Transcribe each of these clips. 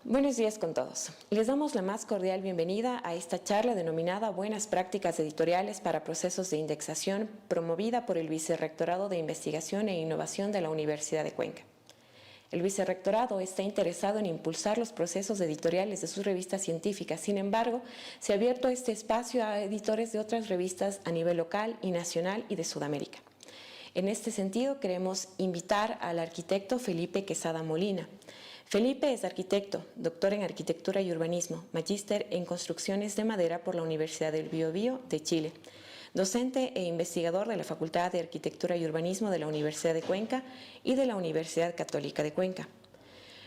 Buenos días con todos. Les damos la más cordial bienvenida a esta charla denominada Buenas Prácticas Editoriales para Procesos de Indexación, promovida por el Vicerrectorado de Investigación e Innovación de la Universidad de Cuenca. El Vicerrectorado está interesado en impulsar los procesos editoriales de sus revistas científicas. Sin embargo, se ha abierto este espacio a editores de otras revistas a nivel local y nacional y de Sudamérica. En este sentido, queremos invitar al arquitecto Felipe Quesada Molina. Felipe es arquitecto, doctor en Arquitectura y Urbanismo, magíster en Construcciones de Madera por la Universidad del Biobío de Chile, docente e investigador de la Facultad de Arquitectura y Urbanismo de la Universidad de Cuenca y de la Universidad Católica de Cuenca.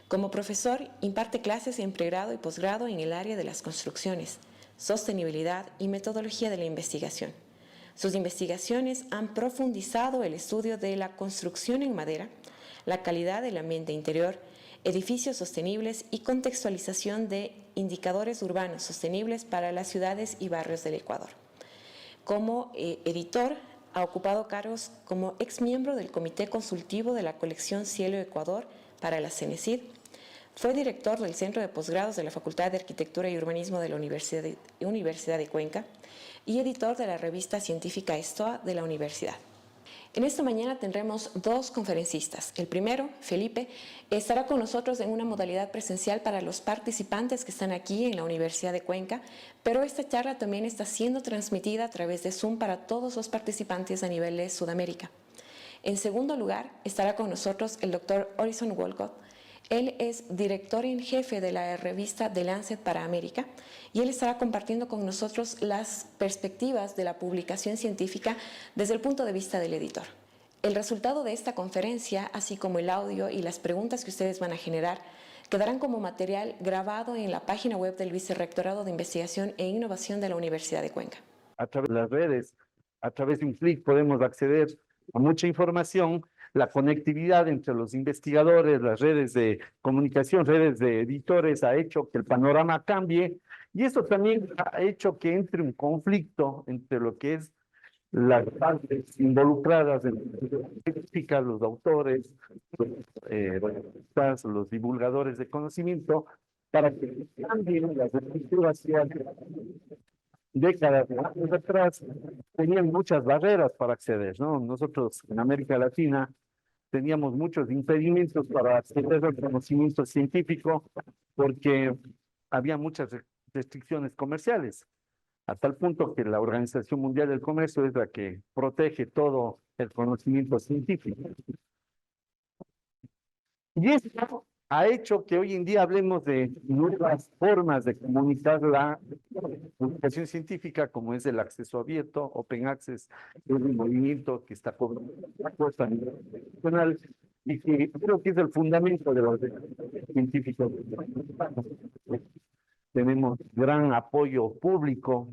Como profesor, imparte clases en pregrado y posgrado en el área de las construcciones, sostenibilidad y metodología de la investigación. Sus investigaciones han profundizado el estudio de la construcción en madera, la calidad del ambiente interior, edificios sostenibles y contextualización de indicadores urbanos sostenibles para las ciudades y barrios del Ecuador. Como editor, ha ocupado cargos como exmiembro del Comité Consultivo de la Colección Cielo Ecuador para la CENESID. Fue director del Centro de Posgrados de la Facultad de Arquitectura y Urbanismo de la Universidad de Cuenca y editor de la revista científica ESTOA de la universidad. En esta mañana tendremos dos conferencistas. El primero, Felipe, estará con nosotros en una modalidad presencial para los participantes que están aquí en la Universidad de Cuenca, pero esta charla también está siendo transmitida a través de Zoom para todos los participantes a nivel de Sudamérica. En segundo lugar, estará con nosotros el doctor Horizon Wolcott. Él es director en jefe de la revista The Lancet para América y él estará compartiendo con nosotros las perspectivas de la publicación científica desde el punto de vista del editor. El resultado de esta conferencia, así como el audio y las preguntas que ustedes van a generar, quedarán como material grabado en la página web del Vicerrectorado de Investigación e Innovación de la Universidad de Cuenca. A través de las redes, a través de un clic podemos acceder a mucha información. La conectividad entre los investigadores, las redes de comunicación, redes de editores ha hecho que el panorama cambie y eso también ha hecho que entre un conflicto entre lo que es las partes involucradas en la los autores, los divulgadores de conocimiento, para que cambien las estructuras que décadas atrás tenían muchas barreras para acceder, ¿no? Nosotros en América Latina teníamos muchos impedimentos para acceder al conocimiento científico porque había muchas restricciones comerciales, a tal punto que la Organización Mundial del Comercio es la que protege todo el conocimiento científico. Y esto ha hecho que hoy en día hablemos de nuevas formas de comunicar la publicación científica, como es el acceso abierto, Open Access, es un movimiento que está cobrando fuerza a nivel internacional y que creo que es el fundamento de los científicos. Tenemos gran apoyo público.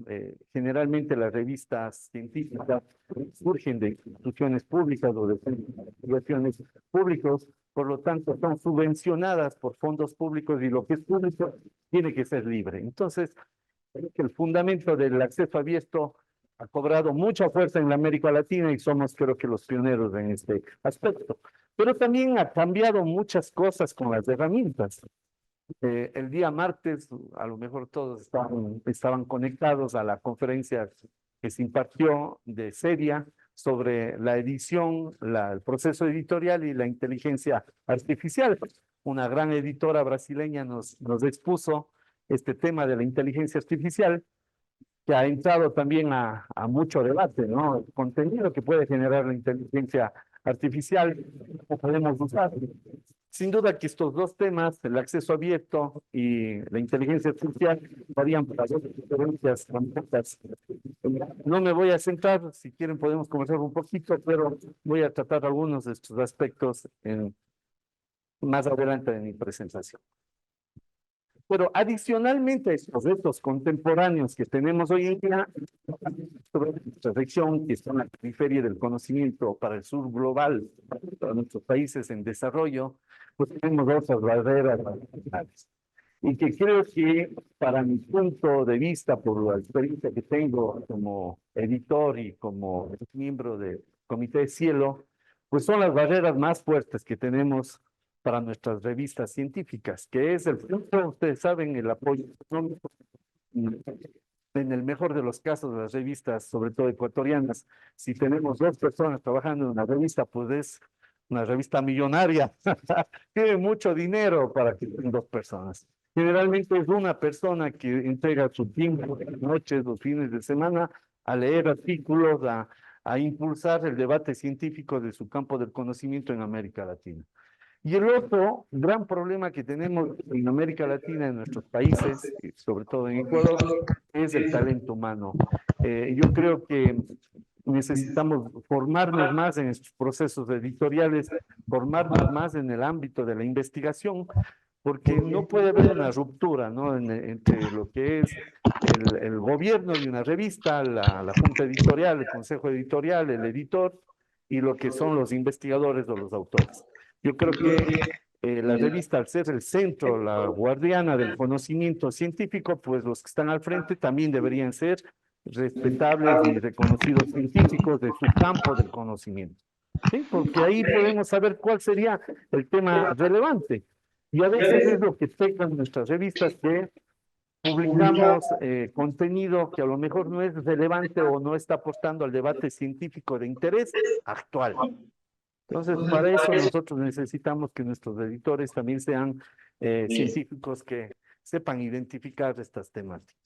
Generalmente las revistas científicas surgen de instituciones públicas o de investigaciones públicos, por lo tanto son subvencionadas por fondos públicos y lo que es público tiene que ser libre. Entonces, creo que el fundamento del acceso abierto ha cobrado mucha fuerza en la América Latina y somos, creo que, los pioneros en este aspecto. Pero también ha cambiado muchas cosas con las herramientas. El día martes, a lo mejor todos estaban conectados a la conferencia que se impartió de CEDIA sobre la edición, el proceso editorial y la inteligencia artificial. Una gran editora brasileña nos expuso este tema de la inteligencia artificial, que ha entrado también a mucho debate, ¿no? El contenido que puede generar la inteligencia artificial, ¿cómo podemos usar? Sin duda que estos dos temas, el acceso abierto y la inteligencia artificial, varían para dos diferencias completas. No me voy a centrar, si quieren podemos conversar un poquito, pero voy a tratar algunos de estos aspectos más adelante de mi presentación. Pero adicionalmente a estos retos contemporáneos que tenemos hoy en día, sobre nuestra región que está en la periferia del conocimiento para el sur global, para nuestros países en desarrollo, pues tenemos otras barreras nacionales. Y que creo que para mi punto de vista, por la experiencia que tengo como editor y como miembro del Comité de Cielo, pues son las barreras más fuertes que tenemos para nuestras revistas científicas, que es el fruto, ustedes saben, el apoyo económico. En el mejor de los casos, las revistas, sobre todo ecuatorianas, si tenemos 2 personas trabajando en una revista, pues es una revista millonaria. Tiene mucho dinero para que estén 2 personas. Generalmente es una persona que entrega su tiempo, las noches, los fines de semana, a leer artículos, a impulsar el debate científico de su campo del conocimiento en América Latina. Y el otro gran problema que tenemos en América Latina, en nuestros países, sobre todo en Ecuador, es el talento humano. Yo creo que necesitamos formarnos más en estos procesos editoriales, formarnos más en el ámbito de la investigación, porque no puede haber una ruptura, ¿no? Entre lo que es el gobierno de una revista, la junta editorial, el consejo editorial, el editor, y lo que son los investigadores o los autores. Yo creo que la revista, al ser el centro, la guardiana del conocimiento científico, pues los que están al frente también deberían ser respetables y reconocidos científicos de su campo del conocimiento. ¿Sí? Porque ahí podemos saber cuál sería el tema relevante. Y a veces es lo que pecan nuestras revistas, que publicamos contenido que a lo mejor no es relevante o no está aportando al debate científico de interés actual. Entonces, para eso nosotros necesitamos que nuestros editores también sean científicos que sepan identificar estas temáticas.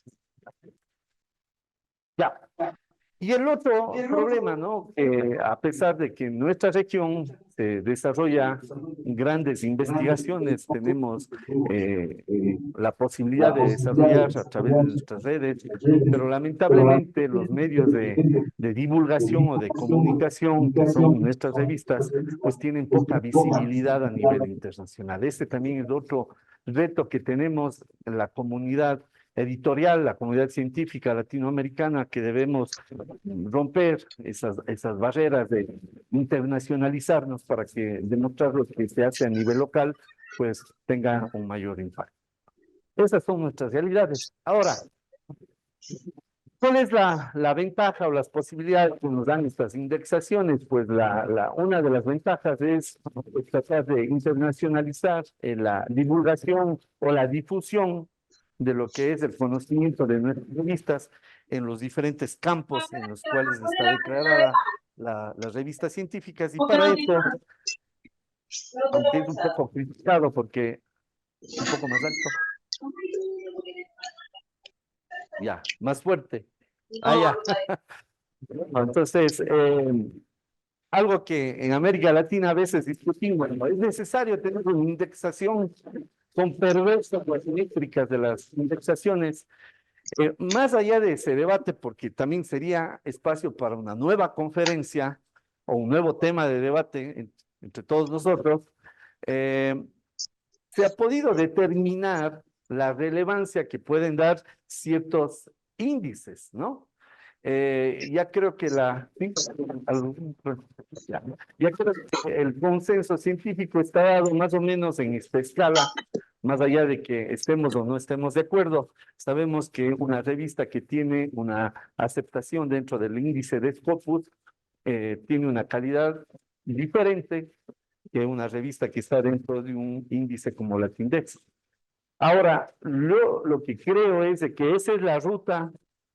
Ya. Y el otro problema, ¿no? A pesar de que en nuestra región se desarrolla grandes investigaciones, tenemos la posibilidad de desarrollar a través de nuestras redes, pero lamentablemente los medios de divulgación o de comunicación, que son nuestras revistas, pues tienen poca visibilidad a nivel internacional. Este también es otro reto que tenemos en la comunidad editorial, la comunidad científica latinoamericana, que debemos romper esas barreras de internacionalizarnos para que demostrar lo que se hace a nivel local, pues tenga un mayor impacto. Esas son nuestras realidades. Ahora, ¿cuál es la ventaja o las posibilidades que nos dan estas indexaciones? Pues una de las ventajas es tratar de internacionalizar la divulgación o la difusión de lo que es el conocimiento de nuestras revistas en los diferentes campos en los cuales está declarada las revistas científicas. Y para eso, aunque es un poco criticado porque un poco más alto, ya, más fuerte. Ah, ya. Entonces, algo que en América Latina a veces discutimos, ¿no? Es necesario tener una indexación con perversas las métricas de las indexaciones. Más allá de ese debate, porque también sería espacio para una nueva conferencia o un nuevo tema de debate entre todos nosotros, se ha podido determinar la relevancia que pueden dar ciertos índices, ¿no? Ya creo que ya creo que el consenso científico está dado más o menos en esta escala, más allá de que estemos o no estemos de acuerdo. Sabemos que una revista que tiene una aceptación dentro del índice de Scopus tiene una calidad diferente que una revista que está dentro de un índice como Latindex. Ahora, lo que creo es de que esa es la ruta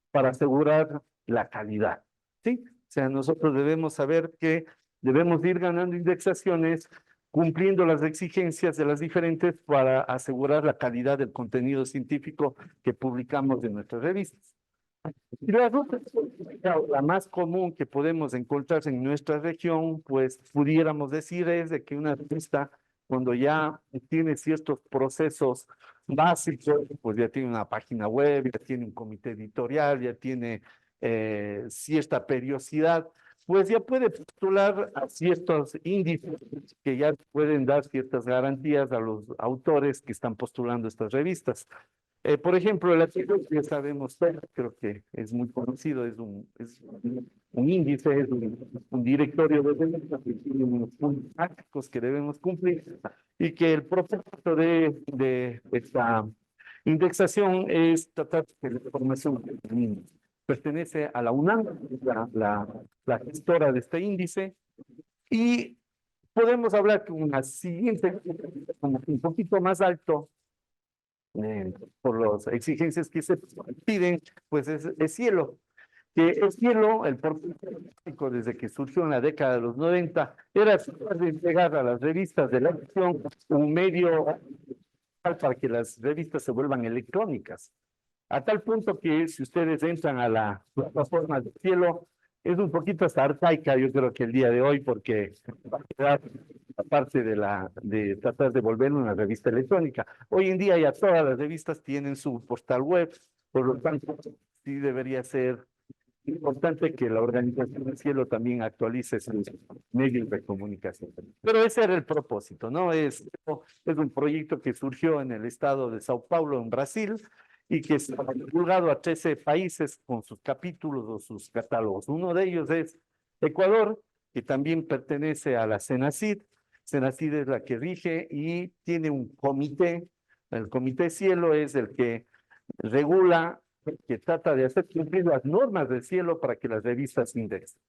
para asegurar la calidad, ¿sí? O sea, nosotros debemos saber que debemos ir ganando indexaciones, cumpliendo las exigencias de las diferentes para asegurar la calidad del contenido científico que publicamos en nuestras revistas. Y la ruta, la más común que podemos encontrar en nuestra región, pues pudiéramos decir es de que una revista, cuando ya tiene ciertos procesos básicos, pues ya tiene una página web, ya tiene un comité editorial, ya tiene cierta periodicidad, pues ya puede postular a ciertos índices que ya pueden dar ciertas garantías a los autores que están postulando estas revistas. Por ejemplo, el artículo que ya sabemos, creo que es muy conocido, es un índice, es un directorio de revistas que tiene unos puntos básicos que debemos cumplir y que el propósito de esta indexación es tratar de la información que pertenece a la UNAM, la gestora de este índice, y podemos hablar que una siguiente, como un poquito más alto, por las exigencias que se piden, pues es cielo. Que es cielo, el portal desde que surgió en la década de los 90, era de entregar a las revistas de la edición un medio para que las revistas se vuelvan electrónicas. A tal punto que si ustedes entran a la plataforma de cielo, es un poquito hasta arcaica, yo creo que el día de hoy, porque va a quedar aparte de tratar de volver una revista electrónica. Hoy en día ya todas las revistas tienen su portal web, por lo tanto, sí debería ser importante que la organización del cielo también actualice sus medios de comunicación. Pero ese era el propósito, ¿no? Es un proyecto que surgió en el estado de Sao Paulo, en Brasil, y que se ha divulgado a 13 países con sus capítulos o sus catálogos. Uno de ellos es Ecuador, que también pertenece a la CENACID. CENACID es la que rige y tiene un comité. El Comité Cielo es el que regula, que trata de hacer cumplir las normas del cielo para que las revistas indexen.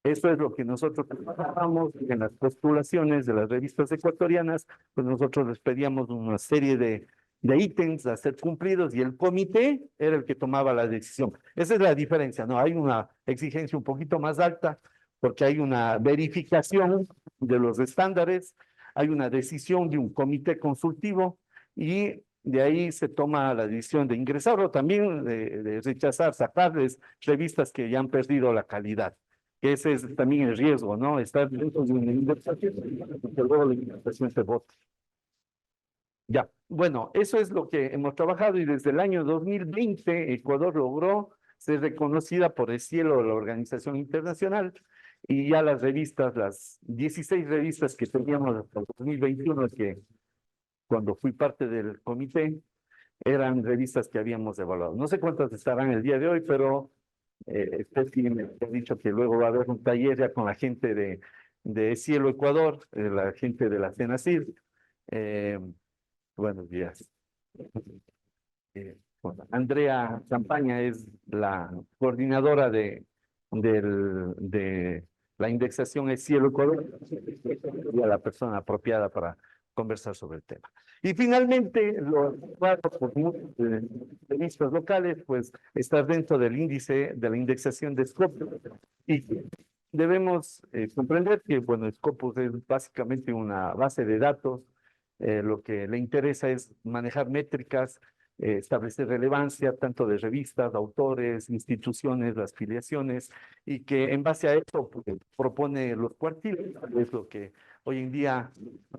Eso es lo que nosotros trabajamos en las postulaciones de las revistas ecuatorianas, pues nosotros les pedíamos una serie de ítems a ser cumplidos y el comité era el que tomaba la decisión. Esa es la diferencia, ¿no? Hay una exigencia un poquito más alta porque hay una verificación de los estándares, hay una decisión de un comité consultivo y de ahí se toma la decisión de ingresar o también de rechazar, sacarles revistas que ya han perdido la calidad. Ese es también el riesgo, ¿no? Estar dentro de una indexación, porque luego la indexación se vote. Ya, bueno, eso es lo que hemos trabajado y desde el año 2020 Ecuador logró ser reconocida por el cielo de la Organización Internacional y ya las revistas, las 16 revistas que teníamos hasta el 2021, que cuando fui parte del comité, eran revistas que habíamos evaluado. No sé cuántas estarán el día de hoy, pero usted sí me ha dicho que luego va a haber un taller ya con la gente de Cielo Ecuador, la gente de la CENACID. Buenos días. Bueno, Andrea Campaña es la coordinadora de la indexación es Cielo Ecuador, y a la persona apropiada para conversar sobre el tema. Y finalmente, los por muchos revistas locales, pues, estar dentro del índice de la indexación de Scopus. Y debemos comprender que, bueno, Scopus es básicamente una base de datos. Lo que le interesa es manejar métricas, establecer relevancia tanto de revistas, autores, instituciones, las filiaciones, y que en base a eso pues, propone los cuartiles, es lo que hoy en día,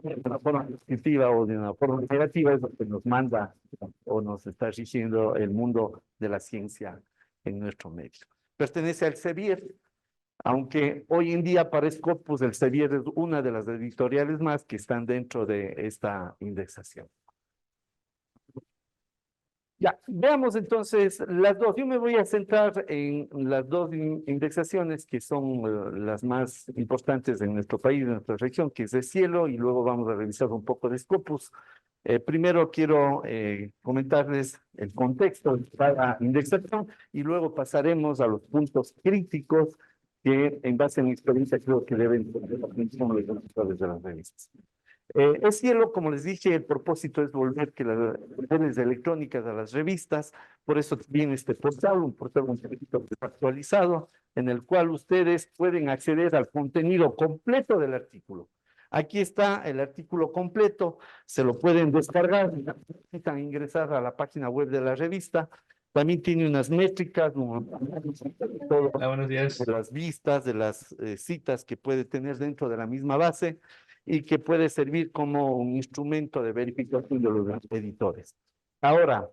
de una forma descriptiva o de una forma negativa, es lo que nos manda o nos está rigiendo el mundo de la ciencia en nuestro medio. Pertenece al CEBIR, aunque hoy en día para Scopus el CEBIR es una de las editoriales más que están dentro de esta indexación. Ya, veamos entonces las dos. Yo me voy a centrar en las dos indexaciones que son las más importantes en nuestro país, en nuestra región, que es de Cielo, y luego vamos a revisar un poco de Scopus. Primero quiero comentarles el contexto de cada indexación y luego pasaremos a los puntos críticos que en base a mi experiencia creo que deben tener la atención de los lectores de las revistas. Es Cielo, como les dije, el propósito es volver que las redes electrónicas a las revistas, por eso viene este portal, un portal un poquito actualizado, en el cual ustedes pueden acceder al contenido completo del artículo. Aquí está el artículo completo, se lo pueden descargar, necesitan ingresar a la página web de la revista. También tiene unas métricas, buenos días. de las vistas, de las citas que puede tener dentro de la misma base y que puede servir como un instrumento de verificación de los editores. Ahora,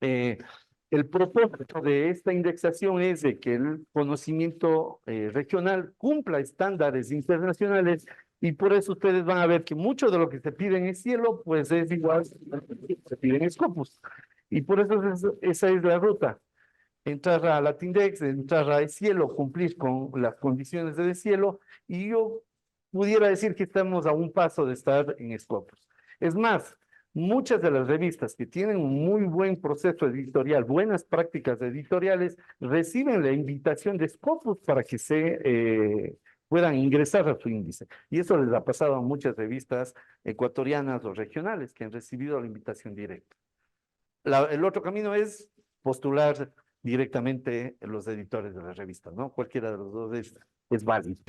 el propósito de esta indexación es de que el conocimiento regional cumpla estándares internacionales y por eso ustedes van a ver que mucho de lo que se pide en el Cielo, pues es igual que se pide en Scopus. Y por eso esa es la ruta. Entrar a Latindex, entrar a Cielo, cumplir con las condiciones de Cielo, y yo pudiera decir que estamos a un paso de estar en Scopus. Es más, muchas de las revistas que tienen un muy buen proceso editorial, buenas prácticas editoriales, reciben la invitación de Scopus para que se puedan ingresar a su índice. Y eso les ha pasado a muchas revistas ecuatorianas o regionales que han recibido la invitación directa. El otro camino es postular directamente los editores de las revistas, ¿no? Cualquiera de los dos es válido.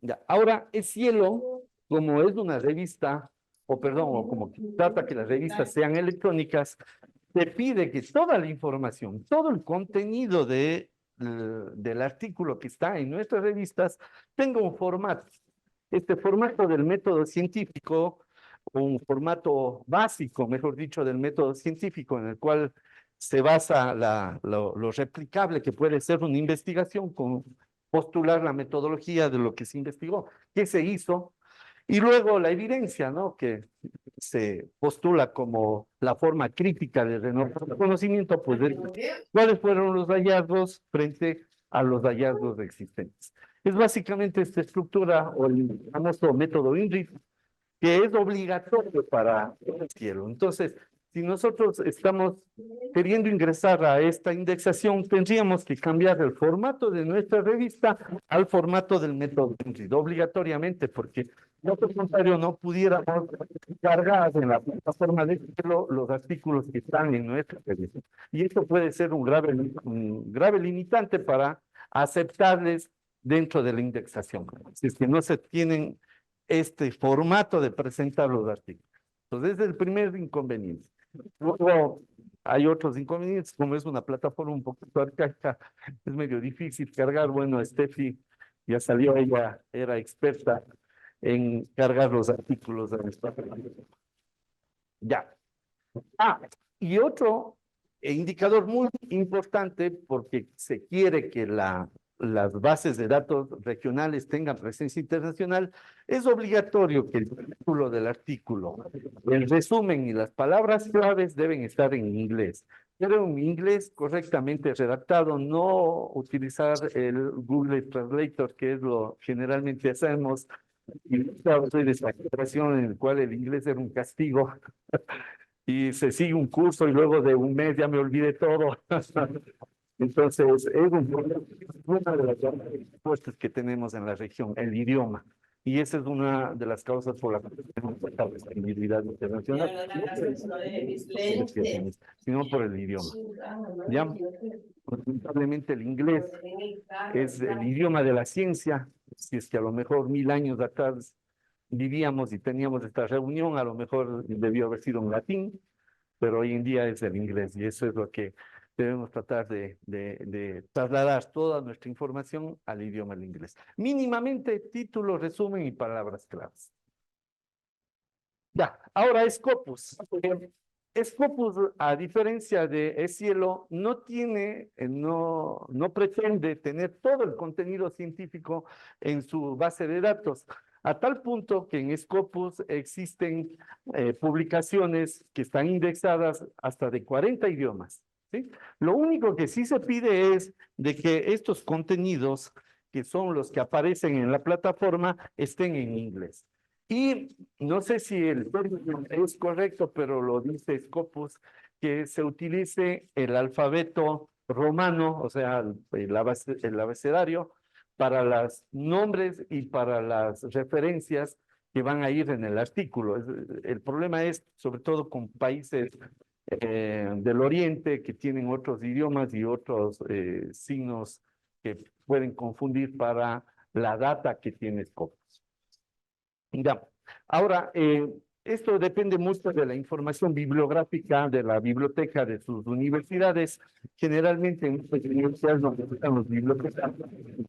Ya. Ahora, EScielo, como es una revista, o como trata que las revistas sean electrónicas, te pide que toda la información, todo el contenido del artículo que está en nuestras revistas tenga un formato. Este formato del método científico, un formato básico, mejor dicho, del método científico en el cual se basa lo replicable que puede ser una investigación con postular la metodología de lo que se investigó, qué se hizo, y luego la evidencia, ¿no? Que se postula como la forma crítica de renovar el conocimiento, pues cuáles fueron los hallazgos frente a los hallazgos existentes. Es básicamente esta estructura o el famoso método INRIF, que es obligatorio para el cielo. Entonces, si nosotros estamos queriendo ingresar a esta indexación, tendríamos que cambiar el formato de nuestra revista al formato del método INRIF, obligatoriamente, porque de otro contrario no pudiéramos cargar en la plataforma de cielo los artículos que están en nuestra revista. Y esto puede ser un grave limitante para aceptarles dentro de la indexación. Si es que no se tienen este formato de presentar los artículos. Entonces, ese es el primer inconveniente. Luego, hay otros inconvenientes, como es una plataforma un poquito arcaica, es medio difícil cargar. Bueno, Steffi ya salió, ella era experta en cargar los artículos de nuestra plataforma. Ya. Y otro indicador muy importante, porque se quiere que las bases de datos regionales tengan presencia internacional, es obligatorio que el título del artículo, el resumen y las palabras claves deben estar en inglés. Pero en inglés correctamente redactado, no utilizar el Google Translator, que es lo generalmente hacemos. Y soy de esa generación en el cual el inglés era un castigo. Y se sigue un curso y luego de un mes ya me olvidé todo. Entonces, es una de las respuestas que tenemos en la región, el idioma. Y esa es una de las causas por las que tenemos esta disponibilidad internacional, sino por el idioma. ¿Ya? Lamentablemente el inglés es el idioma de la ciencia. Si es que a lo mejor 1000 años atrás vivíamos y teníamos esta reunión, a lo mejor debió haber sido en latín, pero hoy en día es el inglés, y eso es lo que debemos tratar de trasladar toda nuestra información al idioma del inglés. Mínimamente título, resumen y palabras claves. Ya, ahora Scopus. Scopus, a diferencia de EScielo, no tiene, no pretende tener todo el contenido científico en su base de datos, a tal punto que en Scopus existen publicaciones que están indexadas hasta de 40 idiomas, ¿sí? Lo único que sí se pide es de que estos contenidos, que son los que aparecen en la plataforma, estén en inglés. Y no sé si el término es correcto, pero lo dice Scopus, que se utilice el alfabeto romano, o sea, el abecedario, para los nombres y para las referencias que van a ir en el artículo. El problema es, sobre todo con países del Oriente, que tienen otros idiomas y otros signos que pueden confundir para la data que tiene Scopus. Ya. Ahora, esto depende mucho de la información bibliográfica de la biblioteca de sus universidades. Generalmente en muchas universidades no están los bibliotecas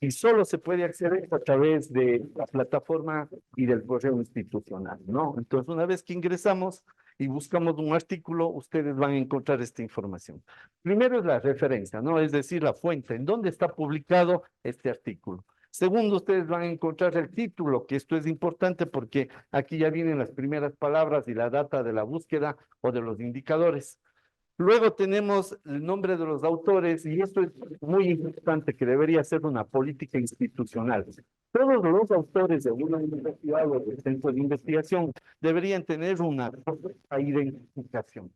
y solo se puede acceder a través de la plataforma y del correo institucional, ¿no? Entonces, una vez que ingresamos y buscamos un artículo, ustedes van a encontrar esta información. Primero es la referencia, ¿no? Es decir, la fuente, en dónde está publicado este artículo. Segundo, ustedes van a encontrar el título, que esto es importante porque aquí ya vienen las primeras palabras y la data de la búsqueda o de los indicadores. Luego tenemos el nombre de los autores, y esto es muy importante, que debería ser una política institucional. Todos los autores de una universidad o de centro de investigación deberían tener una correcta identificación,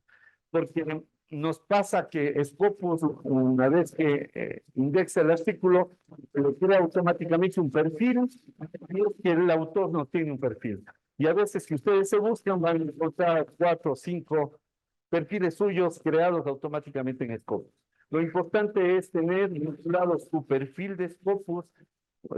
porque nos pasa que Scopus, una vez que indexa el artículo, le crea automáticamente un perfil, y el autor no tiene un perfil. Y a veces, si ustedes se buscan, van a encontrar 4 o 5 perfiles suyos creados automáticamente en Scopus. Lo importante es tener vinculado su perfil de Scopus,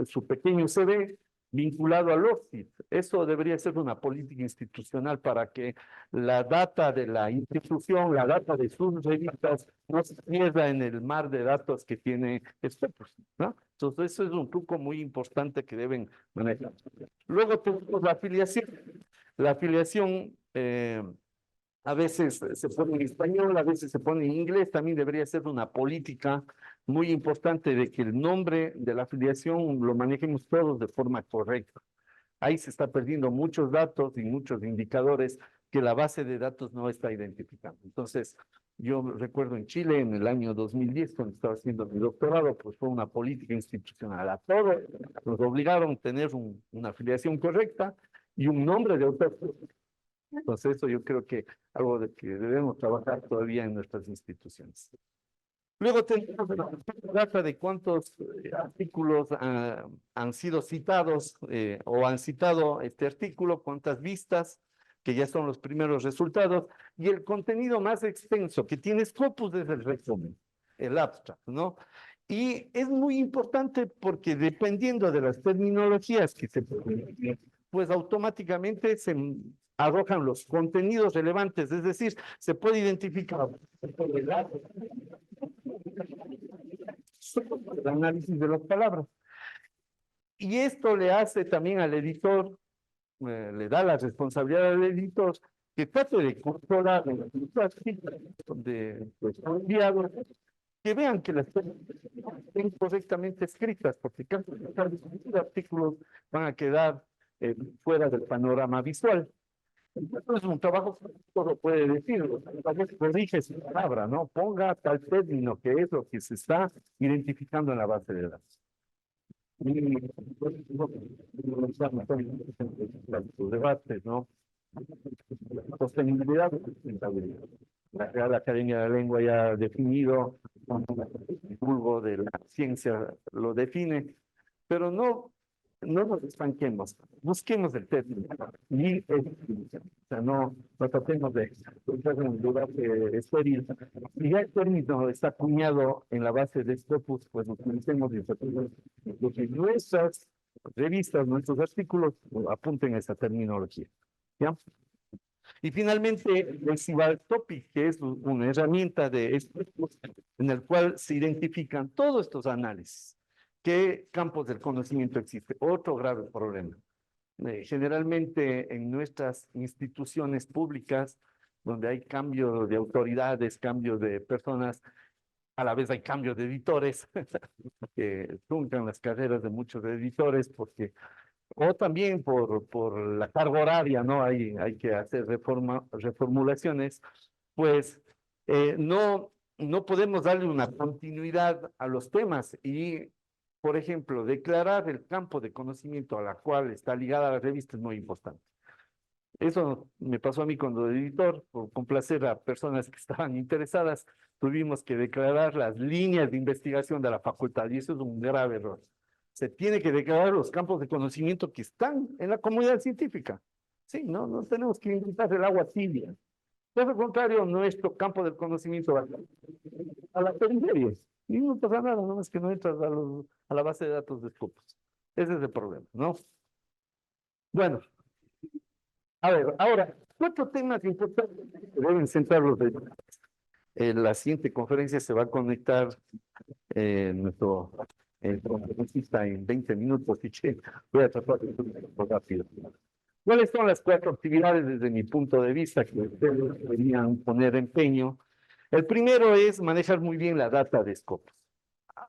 su pequeño CV, vinculado al OSCID. Eso debería ser una política institucional para que la data de la institución, la data de sus revistas, no se pierda en el mar de datos que tiene Scopus, ¿no? Entonces, eso es un truco muy importante que deben manejar. Luego tenemos la afiliación. La afiliación a veces se pone en español, a veces se pone en inglés. También debería ser una política muy importante de que el nombre de la afiliación lo manejemos todos de forma correcta. Ahí se está perdiendo muchos datos y muchos indicadores que la base de datos no está identificando. Entonces, yo recuerdo en Chile, en el año 2010, cuando estaba haciendo mi doctorado, pues fue una política institucional. A todos nos obligaron a tener una afiliación correcta y un nombre de autor. Entonces, eso yo creo que algo de que debemos trabajar todavía en nuestras instituciones. Luego tenemos la data de cuántos artículos han sido citados o han citado este artículo, cuántas vistas, que ya son los primeros resultados, y el contenido más extenso que tiene Scopus es el resumen, el abstract, ¿no? Y es muy importante porque dependiendo de las terminologías que se ponen, pues automáticamente se arrojan los contenidos relevantes, es decir, se puede identificar el análisis de las palabras. Y esto le hace también al editor, le da la responsabilidad al editor que trate de controlar de enviados, que vean que las cosas estén correctamente escritas, porque casi los artículos van a quedar fuera del panorama visual. Entonces, un trabajo todo puede decir, tal vez corrige su palabra, ¿no? Ponga tal término que es lo que se está identificando en la base de datos. Y los debates, ¿no? Sostenibilidad y sustentabilidad. La Real Academia de la Lengua ya ha definido, el vulgo de la ciencia lo define, pero no nos estanquemos, busquemos el término. Y, o sea, no tratemos de entrar en un debate estéril. Si ya el término está acuñado en la base de Scopus, pues utilicemos y tratemos de que nuestras revistas, nuestros artículos apunten a esa terminología. ¿Ya? Y finalmente, el Siebel Topic, que es una herramienta de Scopus en el cual se identifican todos estos análisis. ¿Qué campos del conocimiento existe? Otro grave problema. Generalmente en nuestras instituciones públicas, donde hay cambio de autoridades, cambio de personas, a la vez hay cambio de editores, que truncan las carreras de muchos editores, porque, o también por la carga horaria, ¿no? Hay que hacer reformulaciones, pues no podemos darle una continuidad a los temas y por ejemplo, declarar el campo de conocimiento a la cual está ligada la revista es muy importante. Eso me pasó a mí cuando editor, por complacer a personas que estaban interesadas, tuvimos que declarar las líneas de investigación de la facultad y eso es un grave error. Se tiene que declarar los campos de conocimiento que están en la comunidad científica. Sí, no tenemos que inventar el agua tibia. Por el contrario, nuestro campo del conocimiento va a la periferia. Y no pasa nada, no es que no entras a la base de datos de Scopus. Ese es el problema, ¿no? Bueno, a ver, ahora, 4 temas importantes que deben centrarlos. En la siguiente conferencia se va a conectar nuestro conferencista en 20 minutos, y voy a tratar de ir rápido. ¿Cuáles son las 4 actividades desde mi punto de vista que ustedes deberían poner empeño? El primero es manejar muy bien la data de Scopus.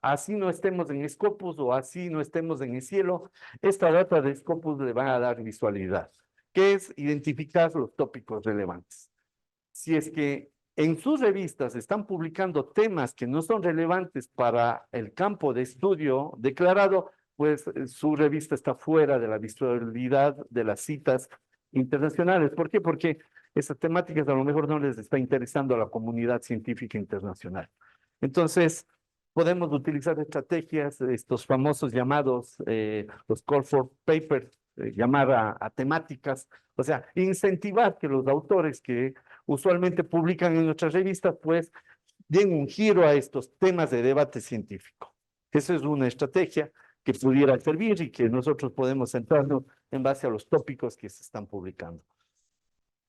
Así no estemos en Scopus o así no estemos en el cielo, esta data de Scopus le va a dar visualidad, que es identificar los tópicos relevantes. Si es que en sus revistas están publicando temas que no son relevantes para el campo de estudio declarado, pues su revista está fuera de la visualidad de las citas internacionales. ¿Por qué? Porque esas temáticas a lo mejor no les está interesando a la comunidad científica internacional. Entonces, podemos utilizar estrategias, estos famosos llamados, los call for papers, llamar a temáticas, o sea, incentivar que los autores que usualmente publican en nuestras revistas, pues, den un giro a estos temas de debate científico. Esa es una estrategia que pudiera servir y que nosotros podemos centrarnos en base a los tópicos que se están publicando.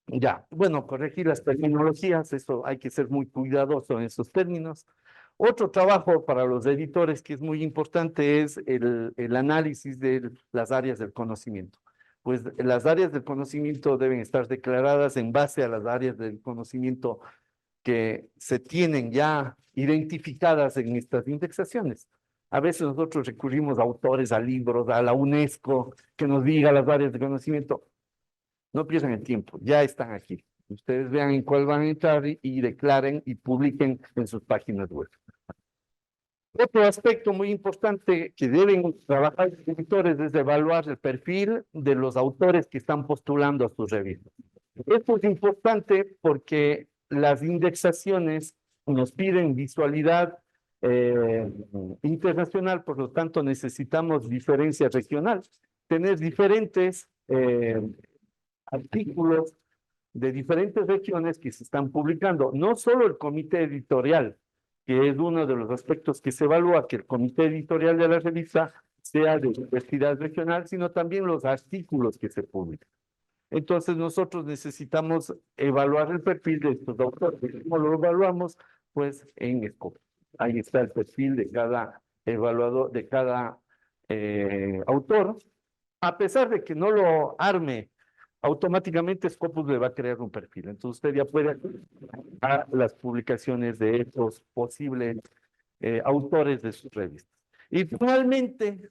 Ya, bueno, corregir las terminologías, eso hay que ser muy cuidadoso en esos términos. Otro trabajo para los editores que es muy importante es el análisis de las áreas del conocimiento. Pues las áreas del conocimiento deben estar declaradas en base a las áreas del conocimiento que se tienen ya identificadas en estas indexaciones. A veces nosotros recurrimos a autores, a libros, a la UNESCO, que nos diga las áreas de conocimiento. No pierdan el tiempo, ya están aquí. Ustedes vean en cuál van a entrar y declaren y publiquen en sus páginas web. Otro aspecto muy importante que deben trabajar los editores es evaluar el perfil de los autores que están postulando a sus revistas. Esto es importante porque las indexaciones nos piden visualidad internacional, por lo tanto necesitamos diferencia regional, tener diferentes artículos de diferentes regiones que se están publicando, no solo el comité editorial, que es uno de los aspectos que se evalúa, que el comité editorial de la revista sea de diversidad regional, sino también los artículos que se publican. Entonces nosotros necesitamos evaluar el perfil de estos autores. ¿Cómo lo evaluamos? Pues en Scopus. Ahí está el perfil de cada evaluador, de cada autor. A pesar de que no lo arme automáticamente, Scopus le va a crear un perfil. Entonces usted ya puede a las publicaciones de estos posibles autores de sus revistas. Y finalmente,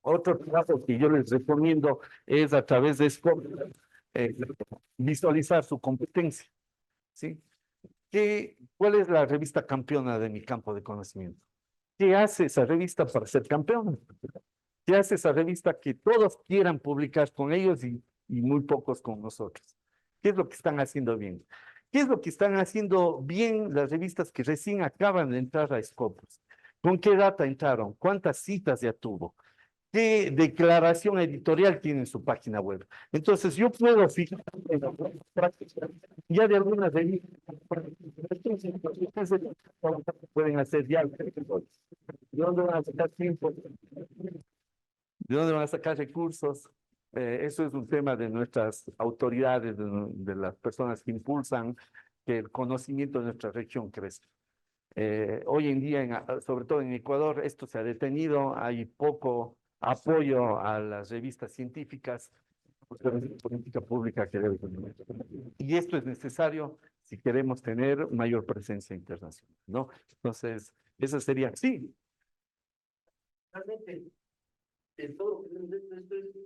otro trabajo que yo les recomiendo es a través de Scopus visualizar su competencia. ¿Sí? ¿Cuál es la revista campeona de mi campo de conocimiento? ¿Qué hace esa revista para ser campeona? ¿Qué hace esa revista que todos quieran publicar con ellos y muy pocos con nosotros? ¿Qué es lo que están haciendo bien? ¿Qué es lo que están haciendo bien las revistas que recién acaban de entrar a Scopus? ¿Con qué data entraron? ¿Cuántas citas ya tuvo? ¿Qué declaración editorial tiene en su página web? Entonces, yo puedo fijar en la práctica ya de algunas revistas. Ustedes pueden hacer ya. ¿De dónde van a sacar tiempo? ¿De dónde van a sacar recursos? Eso es un tema de nuestras autoridades, de las personas que impulsan que el conocimiento de nuestra región crezca. Hoy en día, sobre todo en Ecuador, esto se ha detenido, hay poco apoyo a las revistas científicas, política pública que debe tener. Y esto es necesario si queremos tener mayor presencia internacional, ¿no? Entonces, eso sería, sí. Realmente, de todo esto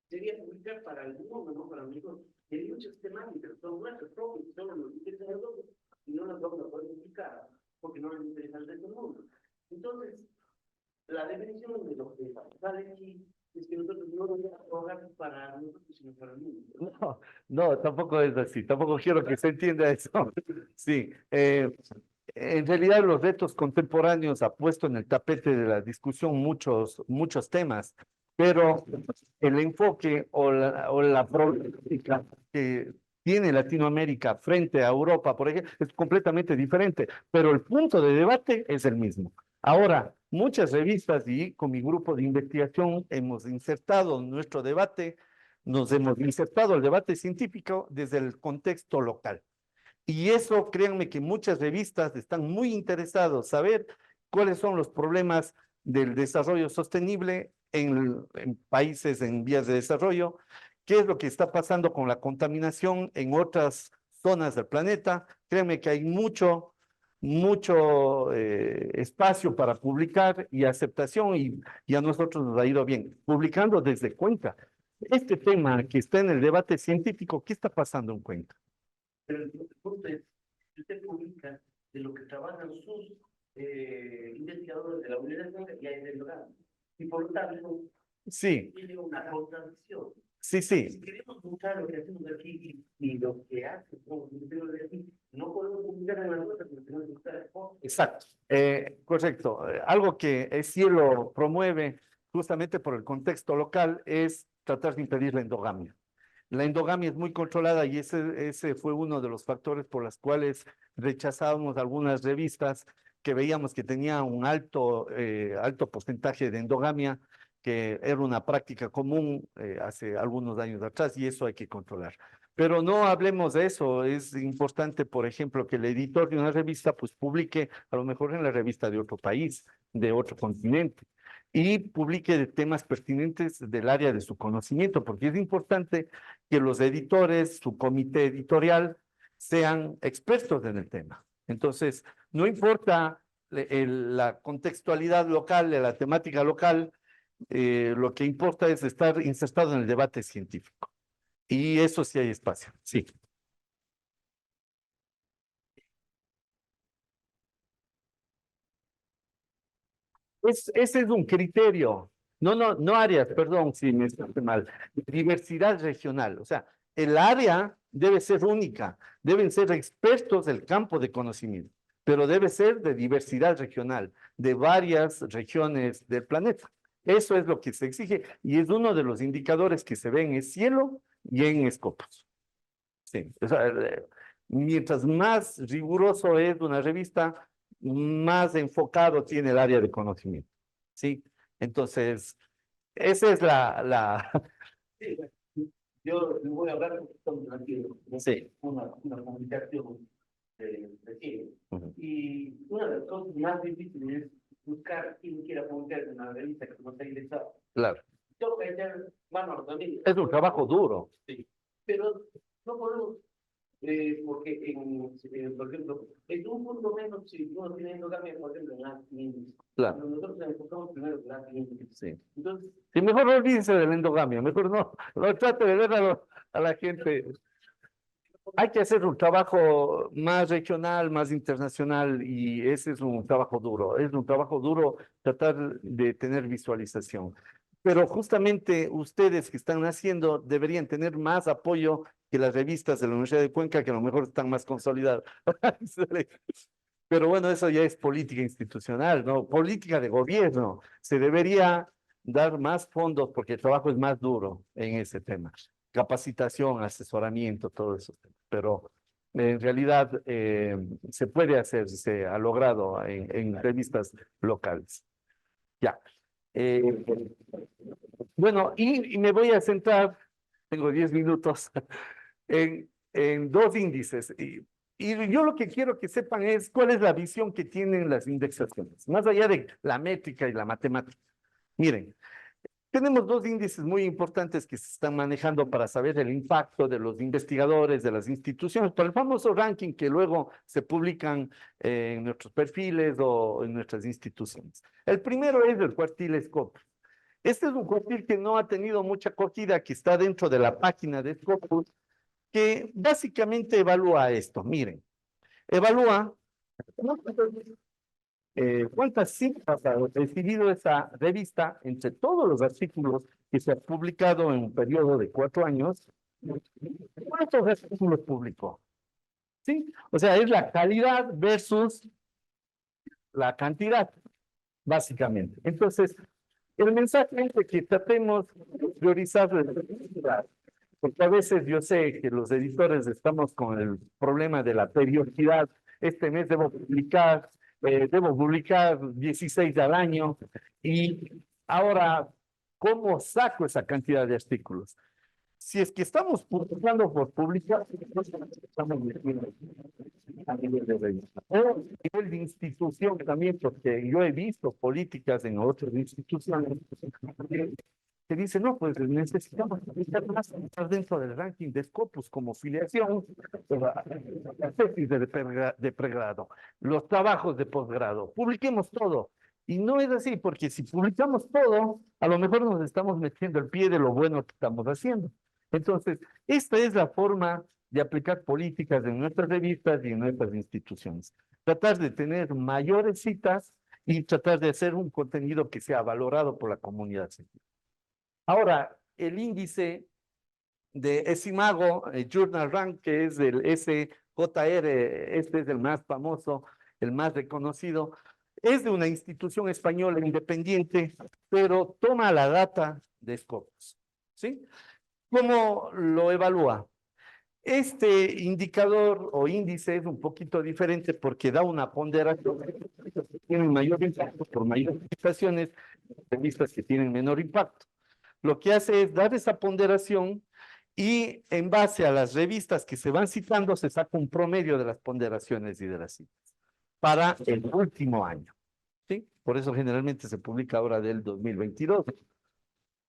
sería publicar para el mundo, no para nosotros. Hay muchas temáticas, son nuestros propios, son los interesan a nosotros, y no las vamos a poder publicar, porque no les interesa el resto del mundo. Entonces, la definición de lo que sale aquí es que nosotros no vamos a trabajar para nosotros, sino para el mundo. No, no, tampoco es así, tampoco quiero que se entienda eso. Sí, en realidad los retos contemporáneos ha puesto en el tapete de la discusión muchos temas, pero el enfoque o la problemática que tiene Latinoamérica frente a Europa, por ejemplo, es completamente diferente, pero el punto de debate es el mismo. Ahora, muchas revistas y con mi grupo de investigación hemos insertado nuestro debate, nos hemos insertado el debate científico desde el contexto local. Y eso, créanme que muchas revistas están muy interesados en saber cuáles son los problemas del desarrollo sostenible en países en vías de desarrollo, qué es lo que está pasando con la contaminación en otras zonas del planeta. Créanme que hay mucho espacio para publicar y aceptación y a nosotros nos ha ido bien, publicando desde Cuenca. Este tema que está en el debate científico, ¿qué está pasando en Cuenca? Pero el punto es, si usted publica de lo que trabajan sus investigadores de la universidad y hay del lugar, y por lo tanto, sí, tiene una contradicción. Sí, sí, queremos buscar lo que hacemos aquí y lo que hace como Ministerio de aquí, no podemos publicar en la nota porque tenemos que buscar exacto. Correcto. Algo que el Cielo promueve justamente por el contexto local es tratar de impedir la endogamia. La endogamia es muy controlada y ese fue uno de los factores por los cuales rechazábamos algunas revistas que veíamos que tenía un alto porcentaje de endogamia, que era una práctica común hace algunos años atrás y eso hay que controlar. Pero no hablemos de eso, es importante, por ejemplo, que el editor de una revista pues publique a lo mejor en la revista de otro país, de otro continente, y publique de temas pertinentes del área de su conocimiento, porque es importante que los editores, su comité editorial, sean expertos en el tema. Entonces, no importa la contextualidad local, de la temática local, lo que importa es estar insertado en el debate científico. Y eso sí hay espacio, sí. Ese es un criterio. No áreas, perdón si me expresé mal. Diversidad regional. O sea, el área debe ser única. Deben ser expertos del campo de conocimiento, pero debe ser de diversidad regional, de varias regiones del planeta. Eso es lo que se exige y es uno de los indicadores que se ve en el Cielo y en Scopus. Sí, o sea, mientras más riguroso es una revista, más enfocado tiene el área de conocimiento. ¿Sí? Entonces, esa es Sí, yo le voy a hablar un poquito más tranquilo. Sí. Una comunicación de Chile. Ujú. Y una de las cosas más difíciles es buscar quien quiera publicar en una revista que no está indexada. Claro. Yo voy a echar mano a los amigos. Es un trabajo duro. Sí. Pero no podemos, porque por ejemplo, en un punto menos, si uno tiene endogamia, por ejemplo, en las 500. Claro. Nosotros nos enfocamos primero en las 500. Sí. Entonces, Y mejor no olvídense de la endogamia, mejor no, no trate de ver a la gente. Hay que hacer un trabajo más regional, más internacional, y ese es un trabajo duro. Es un trabajo duro tratar de tener visualización. Pero justamente ustedes que están haciendo deberían tener más apoyo que las revistas de la Universidad de Cuenca, que a lo mejor están más consolidadas. Pero bueno, eso ya es política institucional, ¿no? Política de gobierno. Se debería dar más fondos porque el trabajo es más duro en ese tema. Capacitación, asesoramiento, todo eso. Pero en realidad se puede hacer, se ha logrado en revistas locales. Ya. Bueno, y me voy a centrar, tengo 10 minutos, en dos índices. Y yo lo que quiero que sepan es cuál es la visión que tienen las indexaciones, más allá de la métrica y la matemática. Miren, tenemos dos índices muy importantes que se están manejando para saber el impacto de los investigadores, de las instituciones, para el famoso ranking que luego se publican en nuestros perfiles o en nuestras instituciones. El primero es el cuartil Scopus. Este es un cuartil que no ha tenido mucha acogida, que está dentro de la página de Scopus, que básicamente evalúa esto. Miren, evalúa cuántas citas ha recibido esa revista entre todos los artículos que se han publicado en un periodo de 4 años. ¿Cuántos artículos publicó? ¿Sí? O sea, es la calidad versus la cantidad, básicamente. Entonces, el mensaje es de que tratemos de priorizar la calidad, porque a veces yo sé que los editores estamos con el problema de la periodicidad. Este mes debo publicar 16 al año, y ahora, ¿cómo saco esa cantidad de artículos? Si es que estamos publicando por publicar, estamos metiendo a nivel de revista. O a nivel de institución también, porque yo he visto políticas en otras instituciones que dicen, no, pues necesitamos publicar más estar dentro del ranking de Scopus como filiación, la tesis de pregrado, los trabajos de posgrado, publiquemos todo. Y no es así, porque si publicamos todo, a lo mejor nos estamos metiendo el pie de lo bueno que estamos haciendo. Entonces, esta es la forma de aplicar políticas en nuestras revistas y en nuestras instituciones. Tratar de tener mayores citas y tratar de hacer un contenido que sea valorado por la comunidad científica. Ahora, el índice de Esimago Journal Rank, que es del SJR, este es el más famoso, el más reconocido. Es de una institución española independiente, pero toma la data de Scopus, ¿sí? ¿Cómo lo evalúa? Este indicador o índice es un poquito diferente porque da una ponderación que tiene mayor impacto por mayores prestaciones, revistas que tienen menor impacto. Lo que hace es dar esa ponderación y en base a las revistas que se van citando se saca un promedio de las ponderaciones y de las citas para el último año, ¿sí? Por eso generalmente se publica ahora del 2022.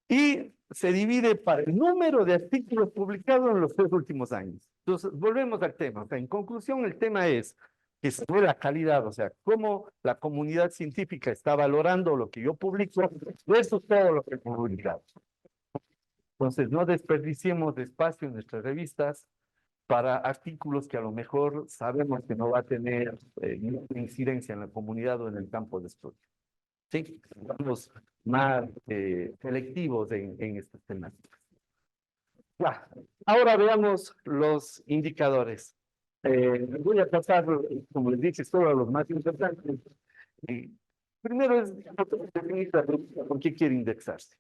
Y se divide para el número de artículos publicados en los 3 últimos años. Entonces, volvemos al tema. O sea, en conclusión, el tema es que se ve la calidad, o sea, cómo la comunidad científica está valorando lo que yo publico versus todo lo que he publicado. Entonces, no desperdiciemos de espacio en nuestras revistas para artículos que a lo mejor sabemos que no va a tener ninguna incidencia en la comunidad o en el campo de estudio. Sí, estamos más selectivos en estas temáticas. Ya. Ahora veamos los indicadores. Voy a pasar, como les dije, solo a los más importantes. Primero es definir la revista, por qué quiere indexarse.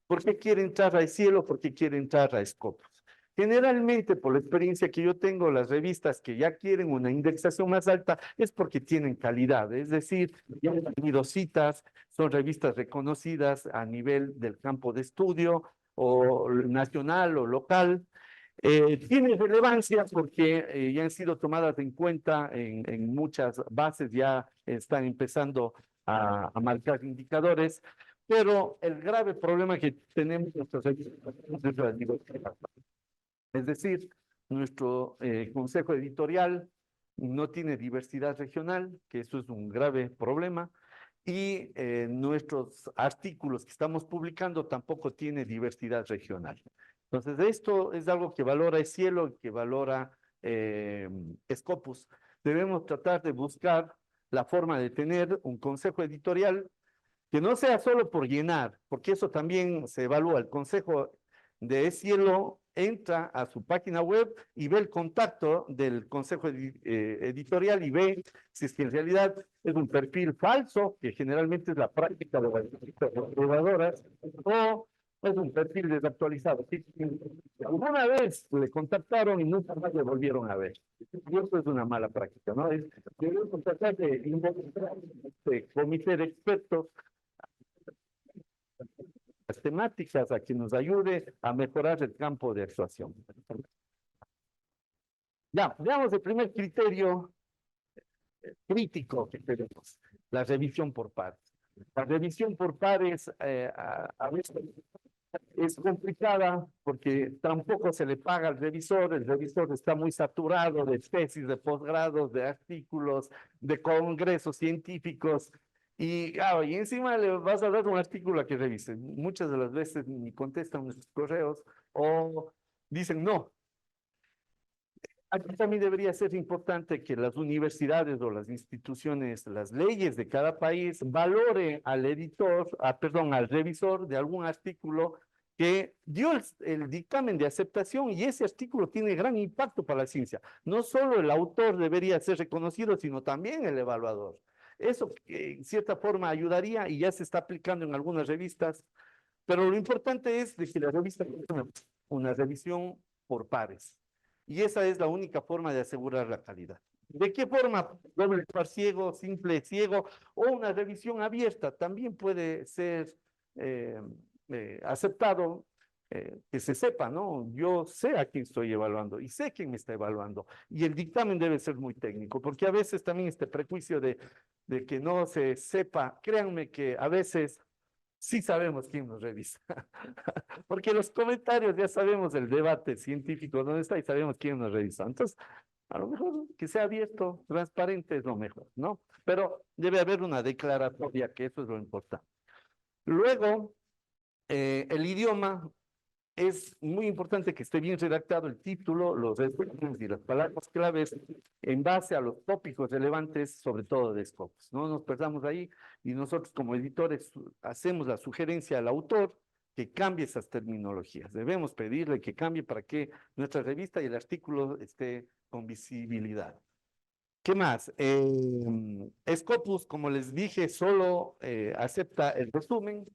¿Por qué quiere entrar a Cielo? ¿Por qué quiere entrar a Scopus? Generalmente, por la experiencia que yo tengo, las revistas que ya quieren una indexación más alta es porque tienen calidad, es decir, ya han tenido citas, son revistas reconocidas a nivel del campo de estudio o nacional o local. Tiene relevancia porque ya han sido tomadas en cuenta en muchas bases, ya están empezando a marcar indicadores, pero el grave problema que tenemos en nuestras revistas es la diversidad. Es decir, nuestro consejo editorial no tiene diversidad regional, que eso es un grave problema, y nuestros artículos que estamos publicando tampoco tiene diversidad regional. Entonces, esto es algo que valora Cielo, que valora Scopus. Debemos tratar de buscar la forma de tener un consejo editorial que no sea solo por llenar, porque eso también se evalúa. El consejo de Cielo entra a su página web y ve el contacto del consejo editorial y ve si es que en realidad es un perfil falso, que generalmente es la práctica de las observadoras, o es un perfil desactualizado. Alguna vez le contactaron y nunca más le volvieron a ver. Y eso es una mala práctica, ¿no? Debemos contactar de este comité de expertos las temáticas a que nos ayude a mejorar el campo de actuación. Ya, veamos el primer criterio crítico que tenemos, la revisión por pares. La revisión por pares a veces es complicada porque tampoco se le paga al revisor, el revisor está muy saturado de tesis, de posgrados, de artículos, de congresos científicos, y encima le vas a dar un artículo a que revise. Muchas de las veces ni contestan nuestros correos o dicen no. Aquí también debería ser importante que las universidades o las instituciones, las leyes de cada país valore al editor, perdón, al revisor de algún artículo que dio el dictamen de aceptación y ese artículo tiene gran impacto para la ciencia. No solo el autor debería ser reconocido, sino también el evaluador. Eso en cierta forma ayudaría y ya se está aplicando en algunas revistas, pero lo importante es de que la revista tenga una revisión por pares. Y esa es la única forma de asegurar la calidad. ¿De qué forma? Doble par ciego, simple ciego o una revisión abierta también puede ser aceptado, que se sepa, ¿no? Yo sé a quién estoy evaluando y sé quién me está evaluando. Y el dictamen debe ser muy técnico, porque a veces también este prejuicio de que no se sepa, créanme que a veces sí sabemos quién nos revisa, porque los comentarios ya sabemos el debate científico dónde está y sabemos quién nos revisa. Entonces, a lo mejor que sea abierto, transparente es lo mejor, ¿no? Pero debe haber una declaratoria, que eso es lo importante. Luego, el idioma, es muy importante que esté bien redactado el título, los resúmenes y las palabras claves en base a los tópicos relevantes, sobre todo de Scopus. No nos perdamos ahí y nosotros como editores hacemos la sugerencia al autor que cambie esas terminologías. Debemos pedirle que cambie para que nuestra revista y el artículo esté con visibilidad. ¿Qué más? Scopus, como les dije, solo acepta el resumen.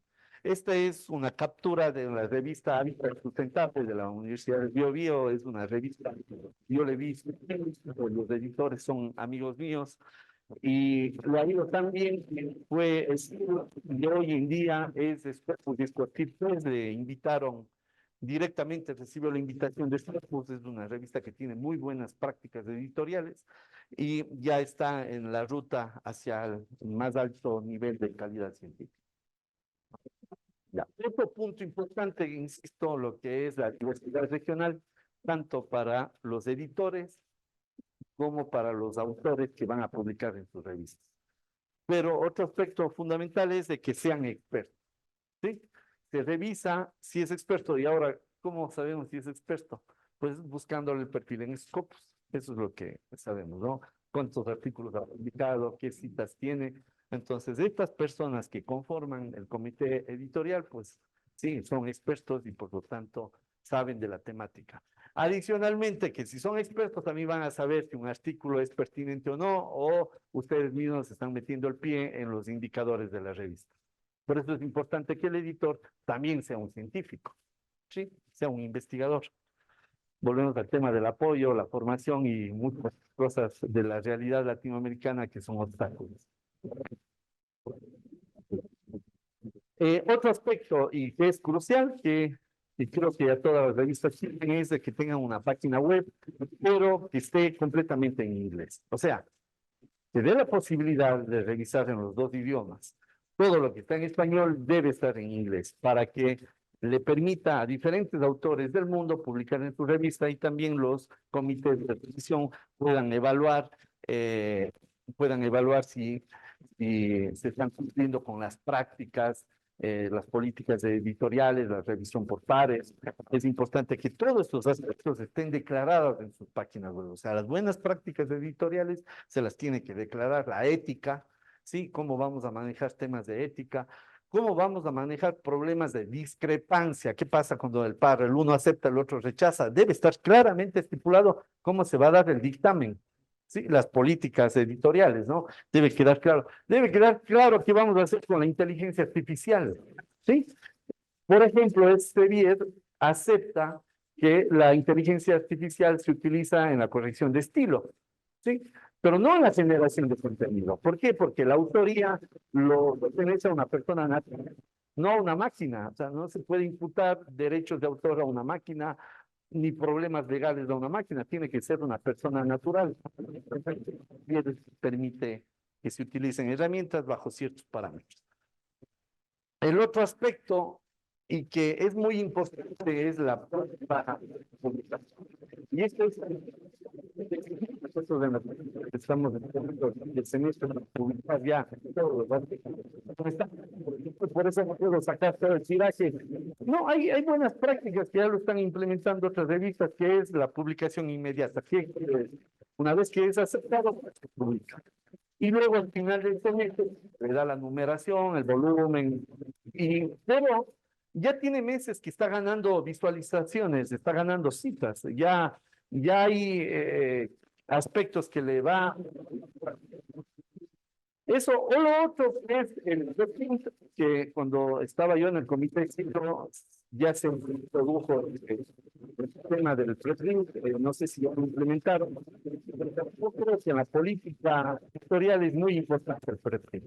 Esta es una captura de la revista Hábitat Sustentable de la Universidad de Biobío. Es una revista, yo le vi, los editores son amigos míos, y lo ha ido tan bien que fue, y hoy en día es Scopus y Scopus, pues le invitaron directamente, recibió la invitación de Scopus, es una revista que tiene muy buenas prácticas editoriales y ya está en la ruta hacia el más alto nivel de calidad científica. Ya. Otro punto importante, insisto, lo que es la diversidad regional, tanto para los editores como para los autores que van a publicar en sus revistas. Pero otro aspecto fundamental es de que sean expertos, ¿sí? Se revisa si es experto y ahora, ¿cómo sabemos si es experto? Pues buscándole el perfil en Scopus. Eso es lo que sabemos, ¿no? Cuántos artículos ha publicado, qué citas tiene. Entonces, estas personas que conforman el comité editorial, pues sí, son expertos y por lo tanto saben de la temática. Adicionalmente, que si son expertos también van a saber si un artículo es pertinente o no, o ustedes mismos están metiendo el pie en los indicadores de la revista. Por eso es importante que el editor también sea un científico, ¿sí? Sea un investigador. Volvemos al tema del apoyo, la formación y muchas cosas de la realidad latinoamericana que son obstáculos. Otro aspecto y que es crucial, que creo que ya todas las revistas tienen, es de que tengan una página web, pero que esté completamente en inglés. O sea, que dé la posibilidad de revisar en los dos idiomas. Todo lo que está en español debe estar en inglés para que le permita a diferentes autores del mundo publicar en su revista y también los comités de revisión puedan evaluar si se están cumpliendo con las prácticas, las políticas editoriales, la revisión por pares. Es importante que todos estos aspectos estén declarados en sus páginas web. O sea, las buenas prácticas editoriales se las tiene que declarar, la ética, ¿sí? Cómo vamos a manejar temas de ética, cómo vamos a manejar problemas de discrepancia. ¿Qué pasa cuando el par, el uno acepta, el otro rechaza? Debe estar claramente estipulado cómo se va a dar el dictamen. Sí, las políticas editoriales, ¿no? Debe quedar claro. Debe quedar claro qué vamos a hacer con la inteligencia artificial, ¿sí? Por ejemplo, Elsevier acepta que la inteligencia artificial se utiliza en la corrección de estilo, ¿sí? Pero no en la generación de contenido. ¿Por qué? Porque la autoría lo pertenece a una persona natural, no a una máquina. O sea, no se puede imputar derechos de autor a una máquina, ni problemas legales a una máquina, tiene que ser una persona natural. Permite que se utilicen herramientas bajo ciertos parámetros. El otro aspecto, y que es muy importante, es la publicación. Y esto es estamos el semestre para publicar ya todos los artículos. Por eso no puedo sacar todo el tiraje. No, hay buenas prácticas que ya lo están implementando otras revistas, que es la publicación inmediata, que una vez que es aceptado, se publica. Y luego al final del semestre le da la numeración, el volumen, pero ya tiene meses que está ganando visualizaciones, está ganando citas, ya hay aspectos que le va. Eso, o lo otro es el preprint, que cuando estaba yo en el comité ya se introdujo el tema del preprint, no sé si ya lo implementaron, pero yo creo que en la política editorial es muy importante el preprint.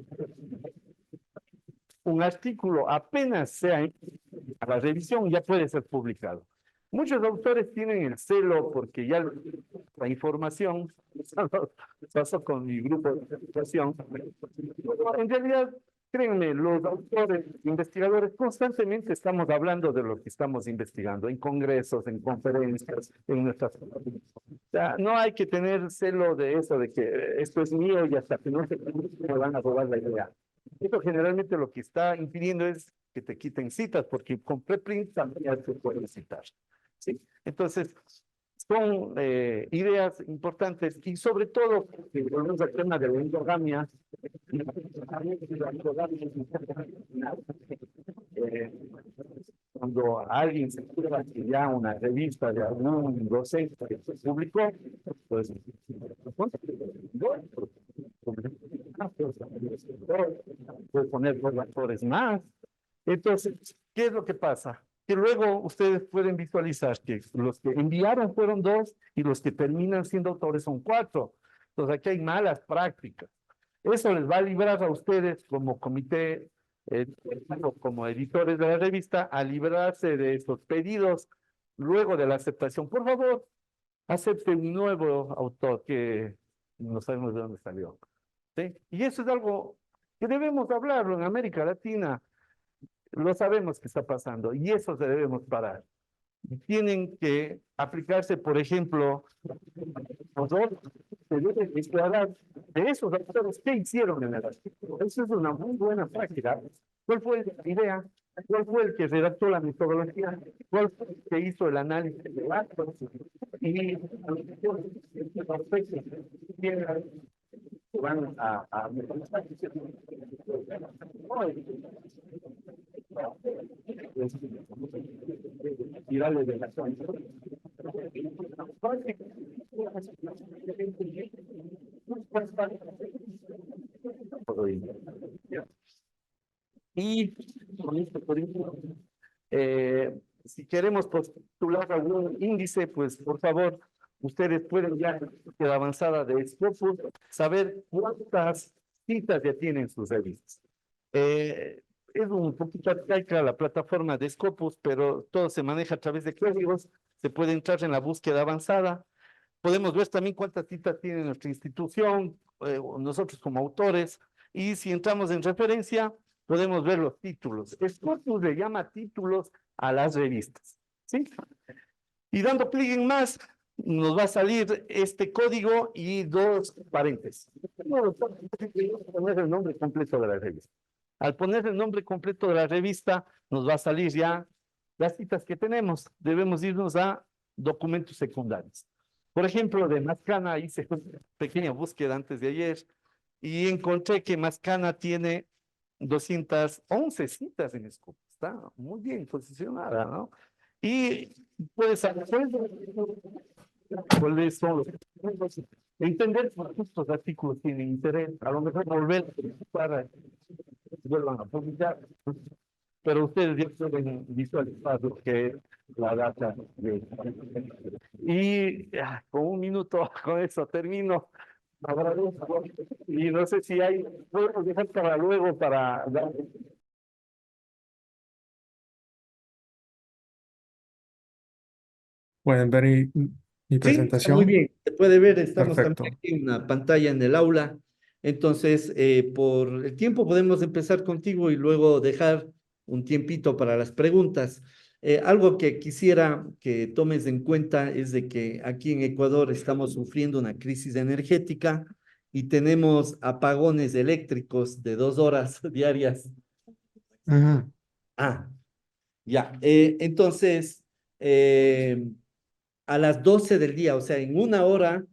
Un artículo apenas sea a la revisión ya puede ser publicado. Muchos autores tienen el celo porque ya la información pasó con mi grupo de investigación. En realidad, créanme, los autores, investigadores, constantemente estamos hablando de lo que estamos investigando en congresos, en conferencias, en nuestras... O sea, no hay que tener celo de eso, de que esto es mío y hasta que no se me van a robar la idea. Esto generalmente lo que está impidiendo es que te quiten citas, porque con preprint también se puede citar. ¿Sí? Entonces, son ideas importantes y sobre todo, volvemos al tema de la endogamia. Cuando alguien se prueba que ya una revista de algún docente que se publicó, pues puede poner dos autores más. Entonces, ¿qué es lo que pasa? Que luego ustedes pueden visualizar que los que enviaron fueron 2 y los que terminan siendo autores son 4. Entonces, aquí hay malas prácticas. Eso les va a librar a ustedes como comité, como editores de la revista, a librarse de esos pedidos luego de la aceptación. Por favor, acepte un nuevo autor que no sabemos de dónde salió. ¿Sí? Y eso es algo que debemos hablarlo en América Latina. Lo sabemos que está pasando y eso se debemos parar. Tienen que aplicarse, por ejemplo, se debe declarar de esos autores qué hicieron en el artículo. Eso es una muy buena práctica. ¿Cuál fue la idea? ¿Cuál fue el que redactó la metodología? ¿Cuál fue el que hizo el análisis de datos? Y van a tirarle de la zona. Y con esto, por ejemplo, si queremos postular algún índice, pues por favor, ustedes pueden ya en la avanzada de Scopus saber cuántas citas ya tienen sus revistas. Es un poquito arcaica la plataforma de Scopus, pero todo se maneja a través de códigos, se puede entrar en la búsqueda avanzada. Podemos ver también cuántas citas tiene nuestra institución, nosotros como autores, y si entramos en referencia, podemos ver los títulos. Scopus le llama títulos a las revistas, ¿sí? Y dando clic en más, nos va a salir este código y 2 paréntesis. Vamos a poner el nombre completo de la revista. Al poner el nombre completo de la revista, nos va a salir ya las citas que tenemos. Debemos irnos a documentos secundarios. Por ejemplo, de Mascana hice una pequeña búsqueda antes de ayer y encontré que Mascana tiene 211 citas en Scopus. Está muy bien posicionada, ¿no? Y puedes saber cuáles son los... Entender por qué estos artículos tienen interés. A lo mejor volver para vuelvan a publicar. Pero ustedes ya pueden visualizar lo que es la data. Y con un minuto, con eso termino. Agradezco. Y no sé si hay, podemos dejar para luego para dar. Pueden ver mi Sí, está muy presentación. bien. Se puede ver, estamos Perfecto. también aquí en una pantalla en el aula. Entonces, por el tiempo podemos empezar contigo y luego dejar un tiempito para las preguntas. Algo que quisiera que tomes en cuenta es de que aquí en Ecuador estamos sufriendo una crisis energética y tenemos apagones eléctricos de 2 horas diarias. Ujú. Ah, ya. Entonces, a las 12 del día, o sea, en 1 hora,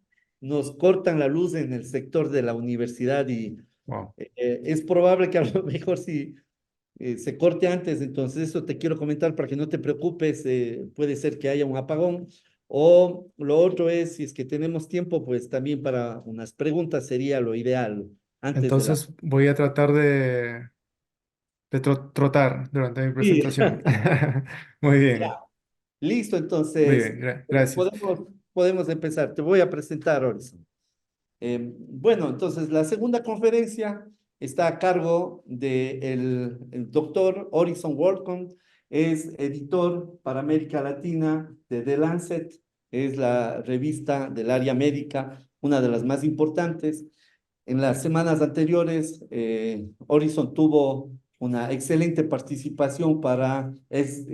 nos cortan la luz en el sector de la universidad y Wow. es probable que a lo mejor si se corte antes, entonces eso te quiero comentar para que no te preocupes, puede ser que haya un apagón. O lo otro es, si es que tenemos tiempo, pues también para unas preguntas sería lo ideal antes de la... Entonces voy a tratar de trotar durante mi Sí, presentación. Muy bien, ya. Listo, muy entonces bien, gracias. podemos empezar. Te voy a presentar, Orison. Bueno, entonces la segunda conferencia está a cargo del el doctor Orison Worldcon, es editor para América Latina de The Lancet, es la revista del área médica, una de las más importantes. En las semanas anteriores, Orison tuvo una excelente participación para Es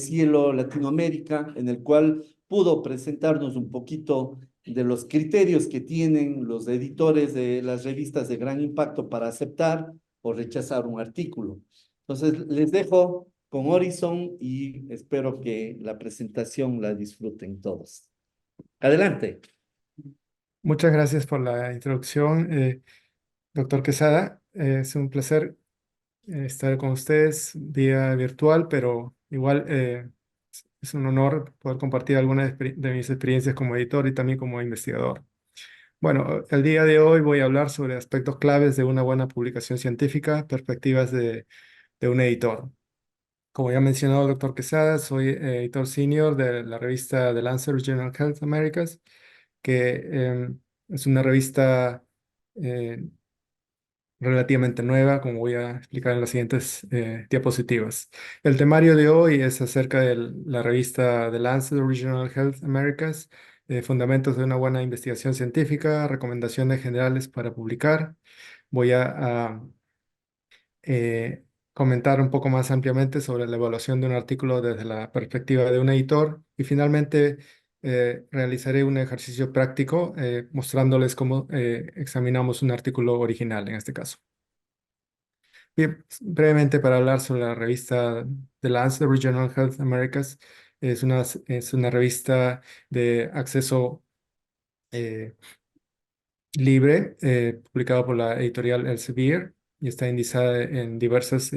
Cielo Latinoamérica, en el cual pudo presentarnos un poquito de los criterios que tienen los editores de las revistas de gran impacto para aceptar o rechazar un artículo. Entonces, les dejo con Orison y espero que la presentación la disfruten todos. Adelante. Muchas gracias por la introducción, doctor Quesada. Es un placer estar con ustedes vía virtual, pero igual es un honor poder compartir algunas de mis experiencias como editor y también como investigador. Bueno, el día de hoy voy a hablar sobre aspectos claves de una buena publicación científica, perspectivas de un editor. Como ya mencionó el doctor Quesada, soy editor senior de la revista The Lancet Regional Health Americas, que es una revista eh, relativamente nueva, como voy a explicar en las siguientes diapositivas. El temario de hoy es acerca de la revista The Lancet Regional Health Americas, fundamentos de una buena investigación científica, recomendaciones generales para publicar. Voy a eh, comentar un poco más ampliamente sobre la evaluación de un artículo desde la perspectiva de un editor y finalmente realizaré un ejercicio práctico mostrándoles cómo examinamos un artículo original en este caso. Bien, brevemente para hablar sobre la revista The Lancet Regional Health Americas, es una revista de acceso eh, libre, publicado por la editorial Elsevier y está indexada en diversas